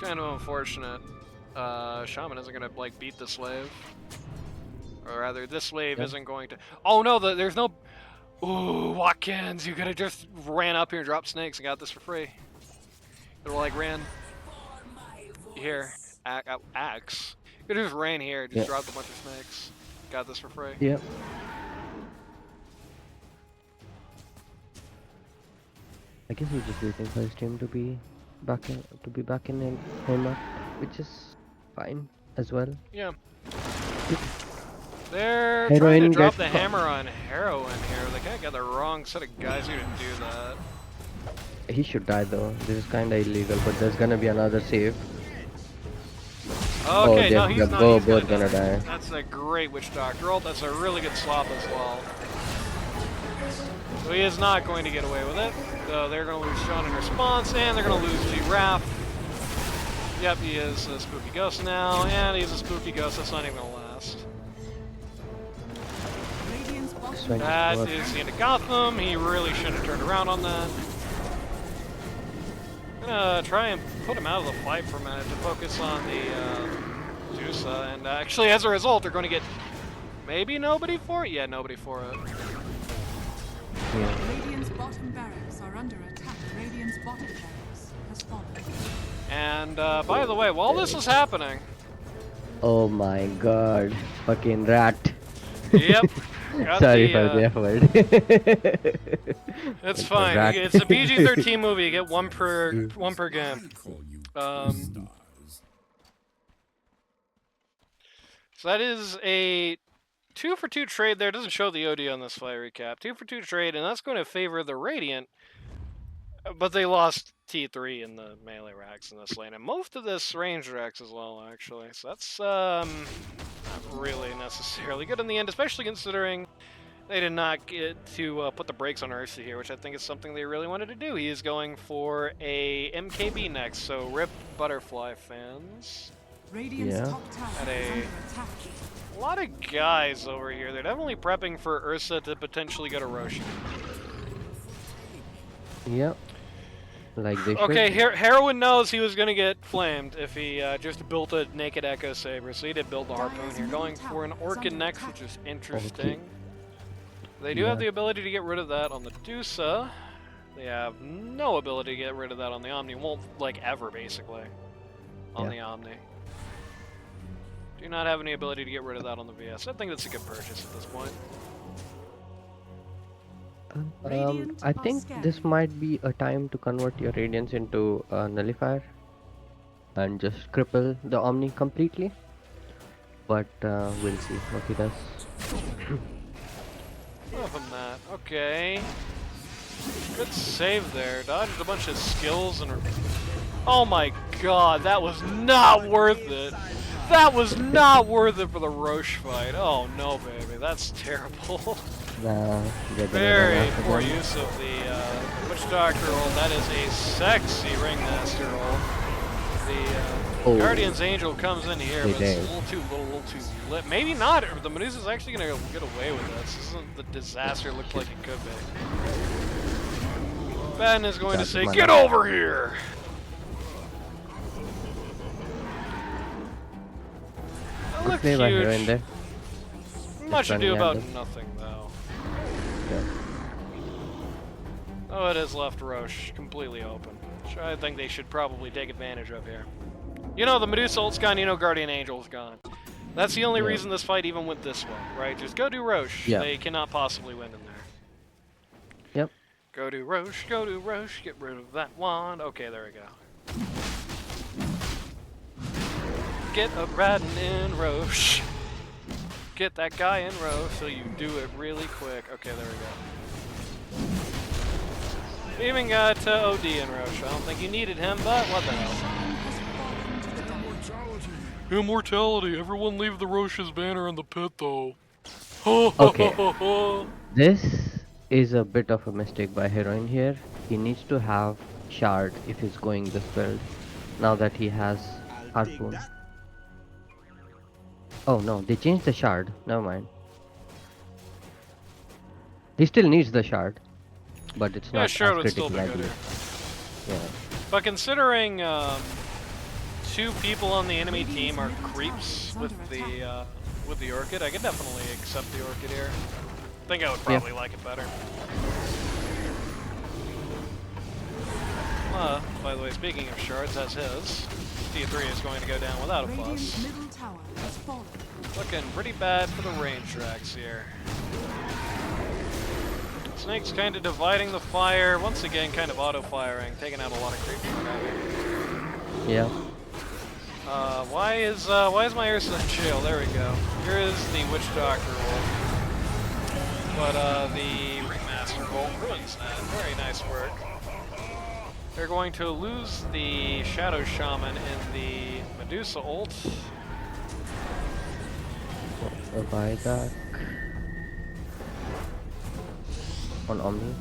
kind of unfortunate. Shaman isn't gonna like beat this wave, or rather, this wave isn't going to. Oh no, there's no. Ooh, Watkins, you could have just ran up here and dropped snakes and got this for free. They're like ran here, axe. You could have just ran here, just dropped a bunch of snakes, got this for free. Yep. I guess we're just waiting for his team to be back in Hema, which is fine as well. Yeah. They're Heroine trying to drop the hammer on Heroine here. They kind of got the wrong set of guys who didn't do that. He should die though. This is kind of illegal, but there's gonna be another save. Okay, no, he's not. Both gonna die. That's a great Witch Doctor ult. That's a really good swap as well. So he is not going to get away with it. So they're going to lose Sean in response, and they're going to lose GRaff. Yep, he is a spooky ghost now, and he's a spooky ghost that's not even going to last. That is the end of Gotham. He really should have turned around on that. I'm gonna try and put him out of the fight for a minute to focus on the Jusa, and actually as a result they're going to get maybe nobody for it? Yeah, nobody for it. Yeah. Radiant's bottom barracks are under attack. Radiant's bottom barracks has fallen. And by the way, while this is happening... Oh my god. Fucking rat. Yep. Sorry for the F word. It's fine. It's a PG-13 movie. You get one per game. So that is a 2-for-2 trade there. It doesn't show the OD on this fight recap. 2-for-2 trade, and that's going to favor the Radiant. But they lost T3 in the melee racks in this lane, and most of this range racks as well, actually. So that's not really necessarily good in the end, especially considering they did not get to put the brakes on Ursa here, which I think is something they really wanted to do. He is going for a MKB next, so rip Butterfly fans. Radiant's top tower is under attack. A lot of guys over here. They're definitely prepping for Ursa to potentially go to Roshi. Yep. Like they should. Okay, Heroine knows he was going to get flamed if he just built a naked Echo Saber, so he did build the Harpoon here. Going for an Orchid next, which is interesting. They do have the ability to get rid of that on the Dusa. They have no ability to get rid of that on the Omni. Won't, like, ever, basically, on the Omni. Do not have any ability to get rid of that on the VS. I think that's a good purchase at this point. I think this might be a time to convert your Radiance into a Nullifier and just cripple the Omni completely. But we'll see what he does. Other than that, okay. Good save there. Dodged a bunch of skills and... Oh my god, that was not worth it. That was not worth it for the Roche fight. Oh no, baby, that's terrible. Very poor use of the Witch Doctor roll. That is a sexy Ringmaster roll. The Oh, Guardian's Angel comes in here, Hey, but it's a dang. little too lit. Maybe not. The Medusa's actually gonna get away with this. This isn't the disaster it looked like it could be. Ben is going to Got say, the "Get mana. over here!" That Good looked play by huge. Hero in there. Much Just ado running about at them. nothing, though. Yeah. Oh, it has left Roche completely open, which I think they should probably take advantage of here. You know, the Medusa ult's gone, you know Guardian Angel's gone. That's the only Yeah. reason this fight even went this way, right? Just go do Roche. Yeah. They cannot possibly win in there. Yep. Go to Roche, get rid of that wand. Okay, there we go. Get a Radin in Roche. Get that guy in Roche so you do it really quick. Okay, there we go. We even got OD in Roche. I don't think you needed him, but what the hell. Immortality. Everyone leave the Roche's banner in the pit, though. Okay. This is a bit of a mistake by Heroine here. He needs to have Shard if he's going this build. Now that he has Harpoon. Oh no, they changed the Shard. Never mind. He still needs the Shard, but it's Yeah, not sure, as would still critical, be I good believe. here. Yeah. But considering two people on the enemy team are creeps with the Orchid, I could definitely accept the Orchid here. I think I would probably like it better. By the way, speaking of shards, that's his. D3 is going to go down without a Radiant's fuss. middle tower has fallen. Looking pretty bad for the range tracks here. Snake's kind of dividing the fire, once again kind of auto-firing, taking out a lot of creeps from having. Yeah. Why is my Ursa in jail? There we go. Here is the Witch Doctor roll. But the Ringmaster roll ruins that. Very nice work. They're going to lose the Shadow Shaman in the Medusa ult. A buyback on Omni.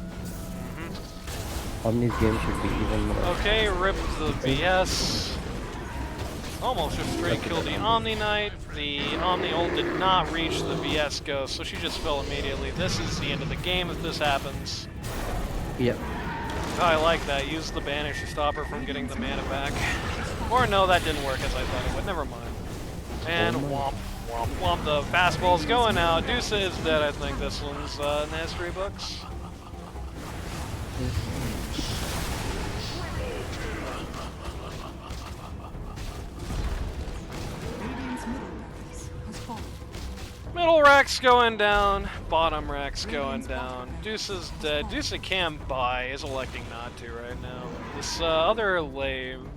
Omni's game should be even more. Okay, rip the BS. Almost just straight killed the Omni Knight. The Omni ult did not reach the BS ghost, so she just fell immediately. This is the end of the game if this happens. Yep. Oh, I like that. Use the banish to stop her from getting the mana back. Or no, that didn't work as I thought it would. Never mind. And womp, womp, womp. The fastball's going out. Deuce is dead, I think. This one's in the history books. Radiant's middle barracks has fallen. Middle rack's going down. Bottom rack's going down. Deuce is dead. Deuce can buy, is electing not to right now. This other lane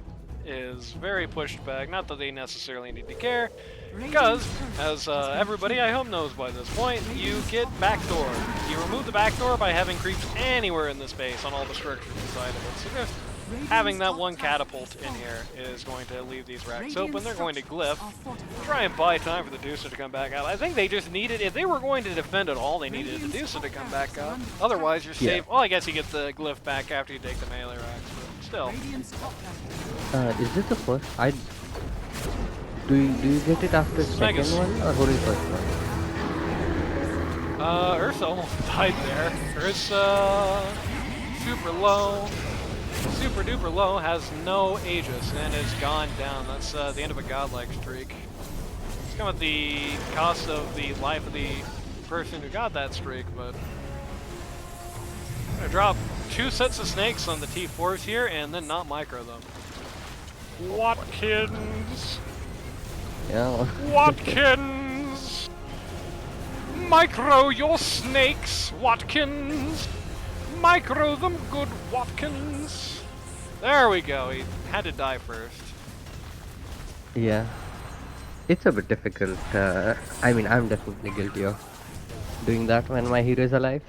is very pushed back. Not that they necessarily need to care. Because, as everybody I hope knows by this point, you get backdoor. You remove the backdoor by having creeps anywhere in the space on all the structures inside of it. So just having that one catapult in here is going to leave these racks open. They're going to glyph. Try and buy time for the Deucer to come back out. I think they just needed, if they were going to defend at all, they needed the Deucer to come back out. Otherwise, you're safe. Well, I guess you get the glyph back after you take the melee racks, but still. Radiant's top barracks. Is this the first? Do you get it after the second Megas. one or what is first one? Ursa almost died there. Ursa, super low. Super duper low, has no Aegis, and is gone down. That's the end of a godlike streak. It's come at the cost of the life of the person who got that streak, but I'm gonna drop 2 sets of snakes on the T4s here, and then not micro them. Watkins! Yeah. Watkins! Micro your snakes, Watkins! Micro them good, Watkins! There we go, he had to die first. Yeah. It's a bit difficult. I mean, I'm definitely guilty of doing that when my hero is alive.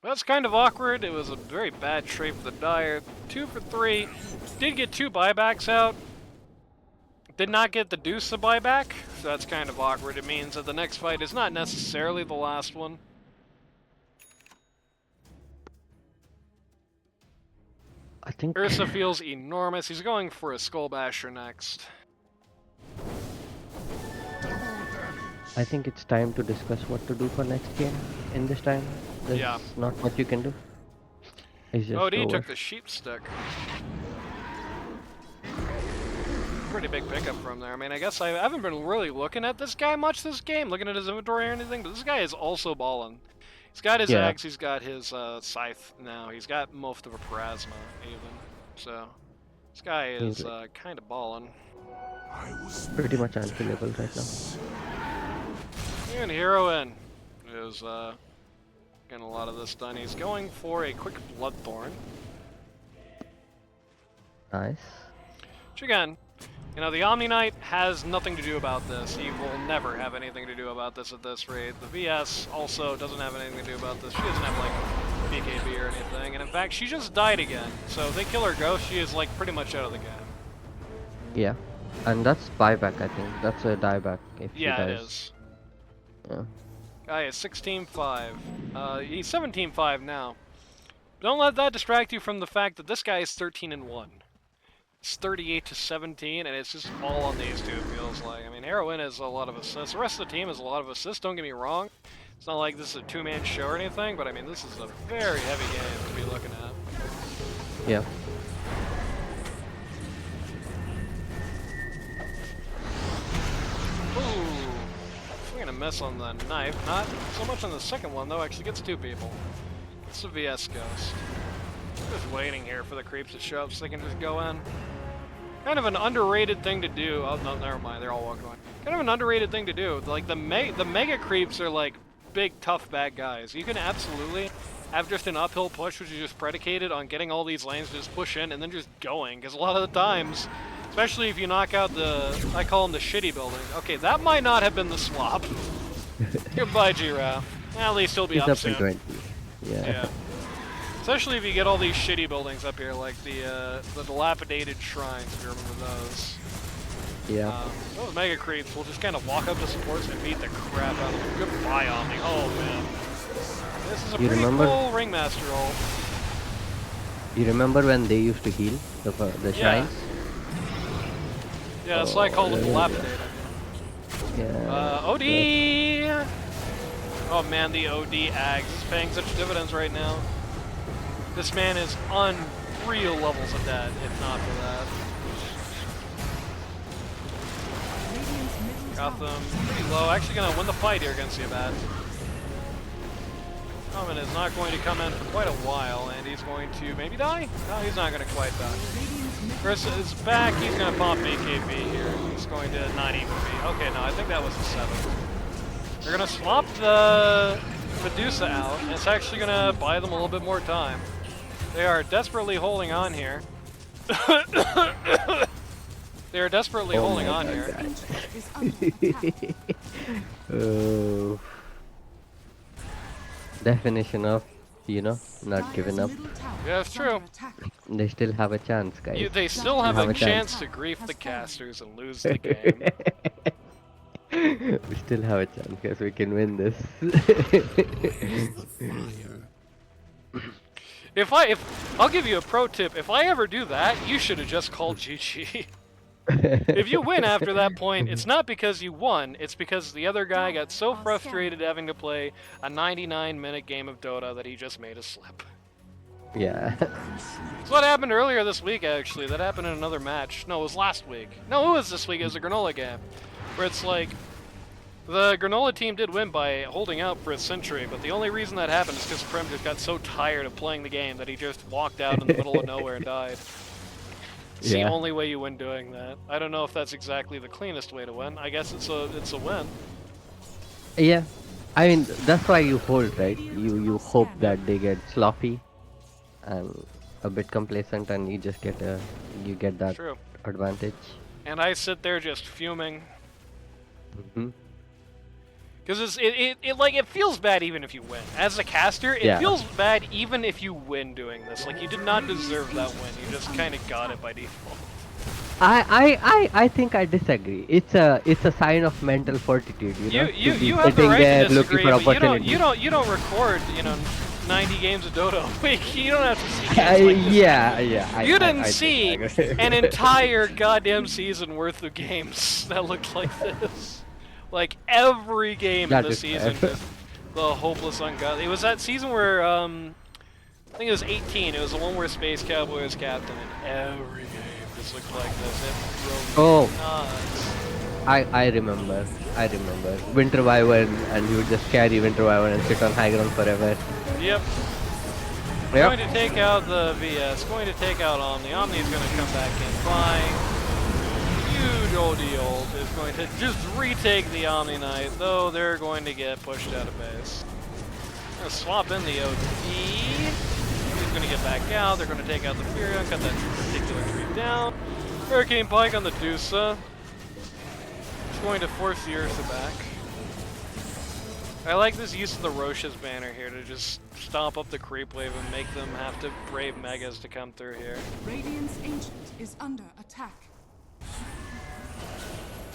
That's kind of awkward. It was a very bad trade for the Dire. 2 for 3. Did get 2 buybacks out. Did not get the Deuce a buyback, so that's kind of awkward. It means that the next fight is not necessarily the last one. I think Ursa feels enormous. He's going for a Skull Basher next. I think it's time to discuss what to do for next game. In this time, there's Yeah. not much you can do. It's just OD over. took the sheep stick. Pretty big pickup from there. I mean, I guess I haven't been really looking at this guy much this game, looking at his inventory or anything, but this guy is also balling. He's got his Yeah. axe, he's got his scythe now, he's got most of a Parasma even. So, this guy He's is kind of balling. pretty much unkillable right now. And Heroine is getting a lot of this done. He's going for a quick Bloodthorn. Nice. Which again, you know, the Omni Knight has nothing to do about this. He will never have anything to do about this at this rate. The VS also doesn't have anything to do about this. She doesn't have, like, BKB or anything. And in fact, she just died again. So if they kill her ghost, she is, like, pretty much out of the game. Yeah. And that's buyback, I think. That's a dieback if she Yeah, it dies. is. Yeah. Guy is 16-5. He's 17-5 now. Don't let that distract you from the fact that this guy is 13-1. It's 38-17, and it's just all on these two, it feels like. I mean, Heroine has a lot of assists. The rest of the team has a lot of assists, don't get me wrong. It's not like this is a two-man show or anything, but I mean, this is a very heavy game to be looking at. Yeah. Ooh, we're gonna miss on the knife. Not so much on the second one, though. Actually gets two people. It's a VS Ghost. Just waiting here for the creeps to show up so they can just go in. Kind of an underrated thing to do. Oh, no, never mind. They're all walking away. Kind of an underrated thing to do. Like, the mega creeps are, like, big, tough, bad guys. You can absolutely have just an uphill push, which is just predicated on getting all these lanes to just push in and then just going. Because a lot of the times, especially if you knock out the, I call them the shitty buildings. Okay, that might not have been the swap. Goodbye, GRaff. At least he'll be He's up up soon. to 20. Yeah. Especially if you get all these shitty buildings up here, like the dilapidated shrines, if you remember those. Yeah. Those mega creeps will just kind of walk up to supports and beat the crap out of them. Goodbye, Omni. Oh, man. This is a You pretty remember- cool Ringmaster roll. You remember when they used to heal the shrines? Yeah, that's why I call them yeah. dilapidated. Yeah. OD! Oh, man, the OD Ags is paying such dividends right now. This man is unreal levels of dead, if not for that. Radiant's middle Got tower them pretty low. Actually gonna win the fight here against Abad. Common is not going to come in for quite a while, and he's going to maybe die? No, he's not going to quite die. Radiant's middle Chris is back. He's going to pump BKB here. He's going to not even be. Okay, no, I think that was the 7. They're going to swap the Medusa out, and it's actually going to buy them a little bit more time. They are desperately holding on here. They are desperately holding on here. is under attack. Oh. Definition of, not giving up. Dire's middle tower Yeah, it's is true. under attack. They still have a chance, guys. They still have have a a chance. chance to grief the casters and lose the game. We still have a chance, guys. We can win this. If I'll give you a pro tip. If I ever do that, you should have just called GG. If you win after that point, it's not because you won, it's because the other guy got so frustrated having to play a 99-minute game of Dota that he just made a slip. Yeah. It's what happened earlier this week, actually. That happened in another match. No, it was last week. No, it was this week. It was a Granola game. Where it's like, the Granola team did win by holding out for a century, but the only reason that happened is because Prem just got so tired of playing the game that he just walked out in the middle of nowhere and died. It's the only way you win doing that. I don't know if that's exactly the cleanest way to win. I guess it's a win. Yeah. I mean, that's why you hold, right? You hope that they get sloppy and a bit complacent, and you just get that True. advantage. And I sit there just fuming. Hmm. Because it feels bad even if you win. As a caster, it Yeah. feels bad even if you win doing this. Like, you did not deserve that win. You just kind of got it by default. I think I disagree. It's a sign of mental fortitude, You to be have the sitting right there to looking disagree, for but opportunities. you don't record, 90 games of Dota a week. You don't have to see games like this. Yeah. You didn't I see agree. an entire goddamn season worth of games that looked like this. Like every game in That the is season, fair. just the hopeless ungodly. It was that season where I think it was 18. It was the one where Space Cowboy was captain, and every game just looked like this. It drove Oh. me nuts. I remember. Winter Wyvern, and he would just carry Winter Wyvern and sit on high ground forever. Yep. Going to take out the VS. Going to take out Omni. Omni's going to come back in flying. Huge old is going to just retake the Omni Knight, though they're going to get pushed out of base. Going to swap in the OD. He's going to get back out. They're going to take out the Furion, cut that particular tree down. Hurricane Pike on the Dusa. Going to force the Ursa back. I like this use of the Roche's banner here to just stomp up the creep wave and make them have to brave megas to come through here. Radiant's Ancient is under attack.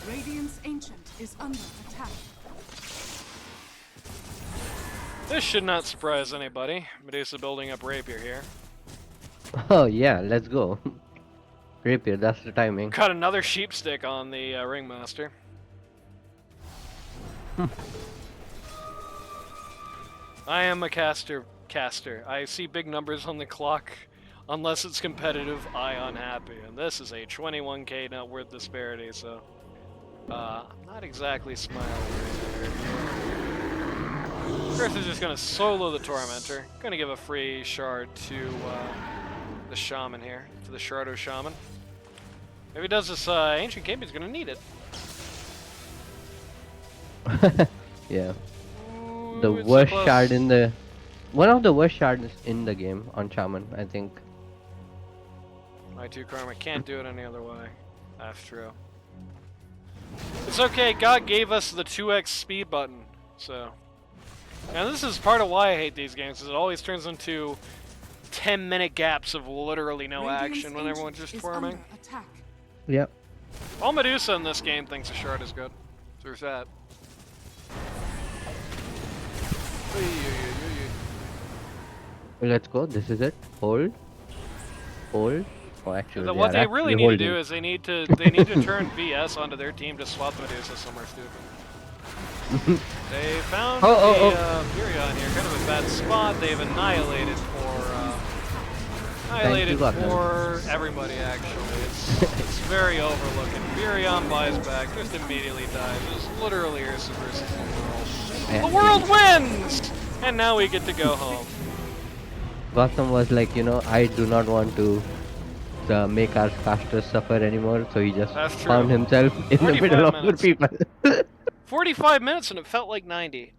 Radiant's Ancient is under attack. This should not surprise anybody. Medusa building up Rapier here. Oh yeah, let's go. Rapier, that's the timing. Got another sheepstick on the Ringmaster. I am a caster. I see big numbers on the clock. Unless it's competitive, I unhappy. And this is a 21k net worth disparity, so I'm not exactly smiling right there. Griff is just gonna solo the Tormentor. Gonna give a free shard to the Shaman here, to the Shardo Shaman. If he does this Ancient Cape, he's gonna need it. Yeah. Ooh, The it's worst so close. shard in the... One of the worst shards in the game on Shaman, I think. My 2 Karma can't do it any other way. That's true. It's okay, God gave us the 2x speed button, so... And this is part of why I hate these games, is it always turns into 10-minute gaps of literally no Radiant's action when everyone's Ancient just is farming. under attack. Yep. All Medusa in this game thinks a shard is good. So there's that. Let's go. This is it. Hold. Oh, actually, What they really need to do holding. is they need to turn VS onto their team to swap Medusa somewhere stupid. They found Furion here, kind of a bad spot. They've annihilated for everybody actually. It's very overlooking. Furion buys back, just immediately dies. It's literally Ursa versus the world. The world wins! And now we get to go home. Gotham was like, I do not want to make our casters suffer anymore, so he just found himself in the middle of good people. 45 minutes and it felt like 90.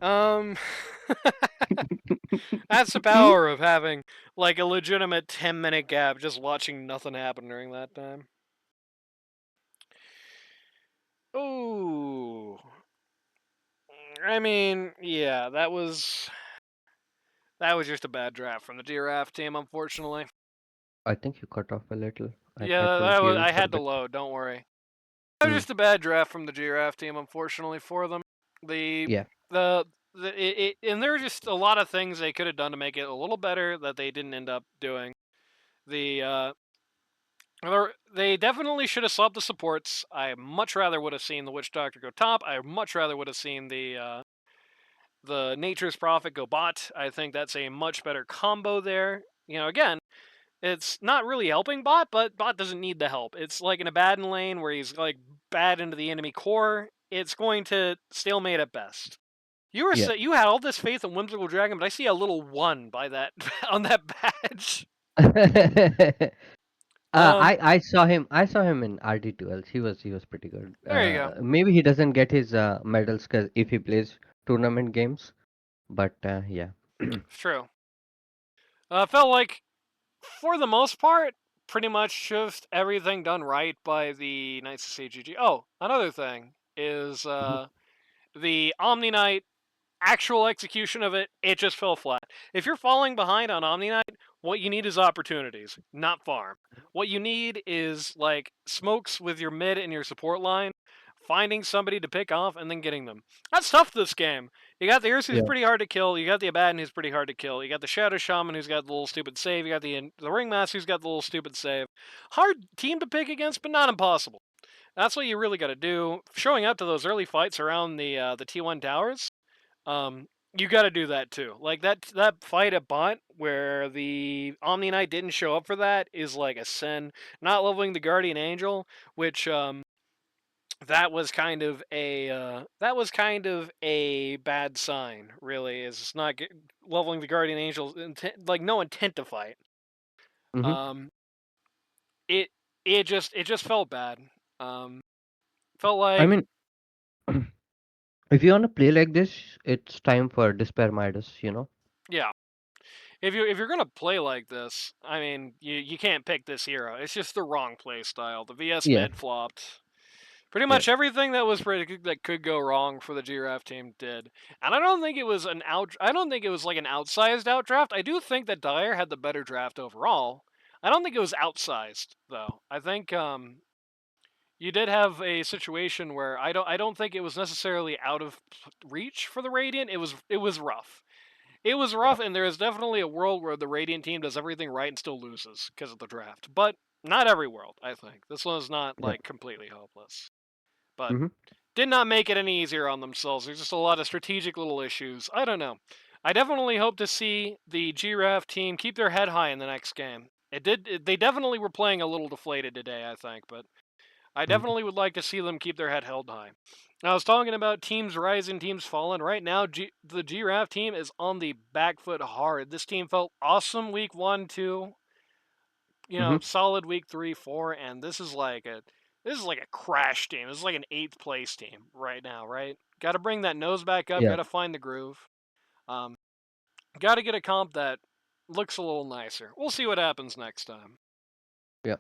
That's the power of having like a legitimate 10-minute gap, just watching nothing happen during that time. Ooh. I mean, yeah, that was just a bad draft from the GRaff team, unfortunately. I think you cut off a little. I had to load, don't worry. That was just a bad draft from the GRaff team, unfortunately for them. And there were just a lot of things they could have done to make it a little better that they didn't end up doing. They definitely should have swapped the supports. I much rather would have seen the Witch Doctor go top. I much rather would have seen the Nature's Prophet go bot. I think that's a much better combo there. Again, it's not really helping bot, but bot doesn't need the help. It's like in a Baden lane where he's like bad into the enemy core. It's going to stalemate at best. You had all this faith in Whimsical Dragon, but I see a little 1 by that on that badge. I saw him in RD12. He was pretty good. There you go. Maybe he doesn't get his medals because if he plays tournament games, but yeah. It's true. Felt like, for the most part, pretty much just everything done right by the Knights of CGG. Oh, another thing is the Omni Knight actual execution of it just fell flat. If you're falling behind on Omni Knight, what you need is opportunities, not farm. What you need is like smokes with your mid and your support line, finding somebody to pick off and then getting them. That's tough this game. You got the Ursa who's Yeah. pretty hard to kill. You got the Abaddon who's pretty hard to kill. You got the Shadow Shaman who's got the little stupid save. You got the Ringmaster who's got the little stupid save. Hard team to pick against, but not impossible. That's what you really got to do. Showing up to those early fights around the T1 towers, you got to do that too. Like that fight at Bot where the Omni Knight didn't show up for that is like a sin. Not leveling the Guardian Angel, which that was kind of a bad sign. Really, is not leveling the Guardian Angel like no intent to fight. Mm-hmm. It it just felt bad. Felt I like mean, if you want to play like this, it's time for Despair Midas, you know? yeah. If you're gonna play like this, I mean, you can't pick this hero. It's just the wrong play style. The VS Yeah, mid flopped. Pretty yeah. much everything that was predicted that could go wrong for the GRaff team did, and I don't think it was an out. I don't think it was like an outsized outdraft. I do think that Dyer had the better draft overall. I don't think it was outsized though. I think you did have a situation where I don't think it was necessarily out of reach for the Radiant. It was rough. It was Yeah. rough, and there is definitely a world where the Radiant team does everything right and still loses because of the draft. But not every world, I think. This one's not Yeah. like completely hopeless. But Mm-hmm. did not make it any easier on themselves. There's just a lot of strategic little issues. I don't know. I definitely hope to see the GRaff team keep their head high in the next game. They definitely were playing a little deflated today, I think, but I Mm-hmm. definitely would like to see them keep their head held high. I was talking about teams rising, teams falling. Right now, the GRaff team is on the back foot hard. This team felt awesome week 1, 2, Mm-hmm. solid week 3, 4, and this is like a crash team. This is like an 8th place team right now, right? Got to bring that nose back up. Yeah. Got to find the groove. Um, got to get a comp that looks a little nicer. We'll see what happens next time. Yeah.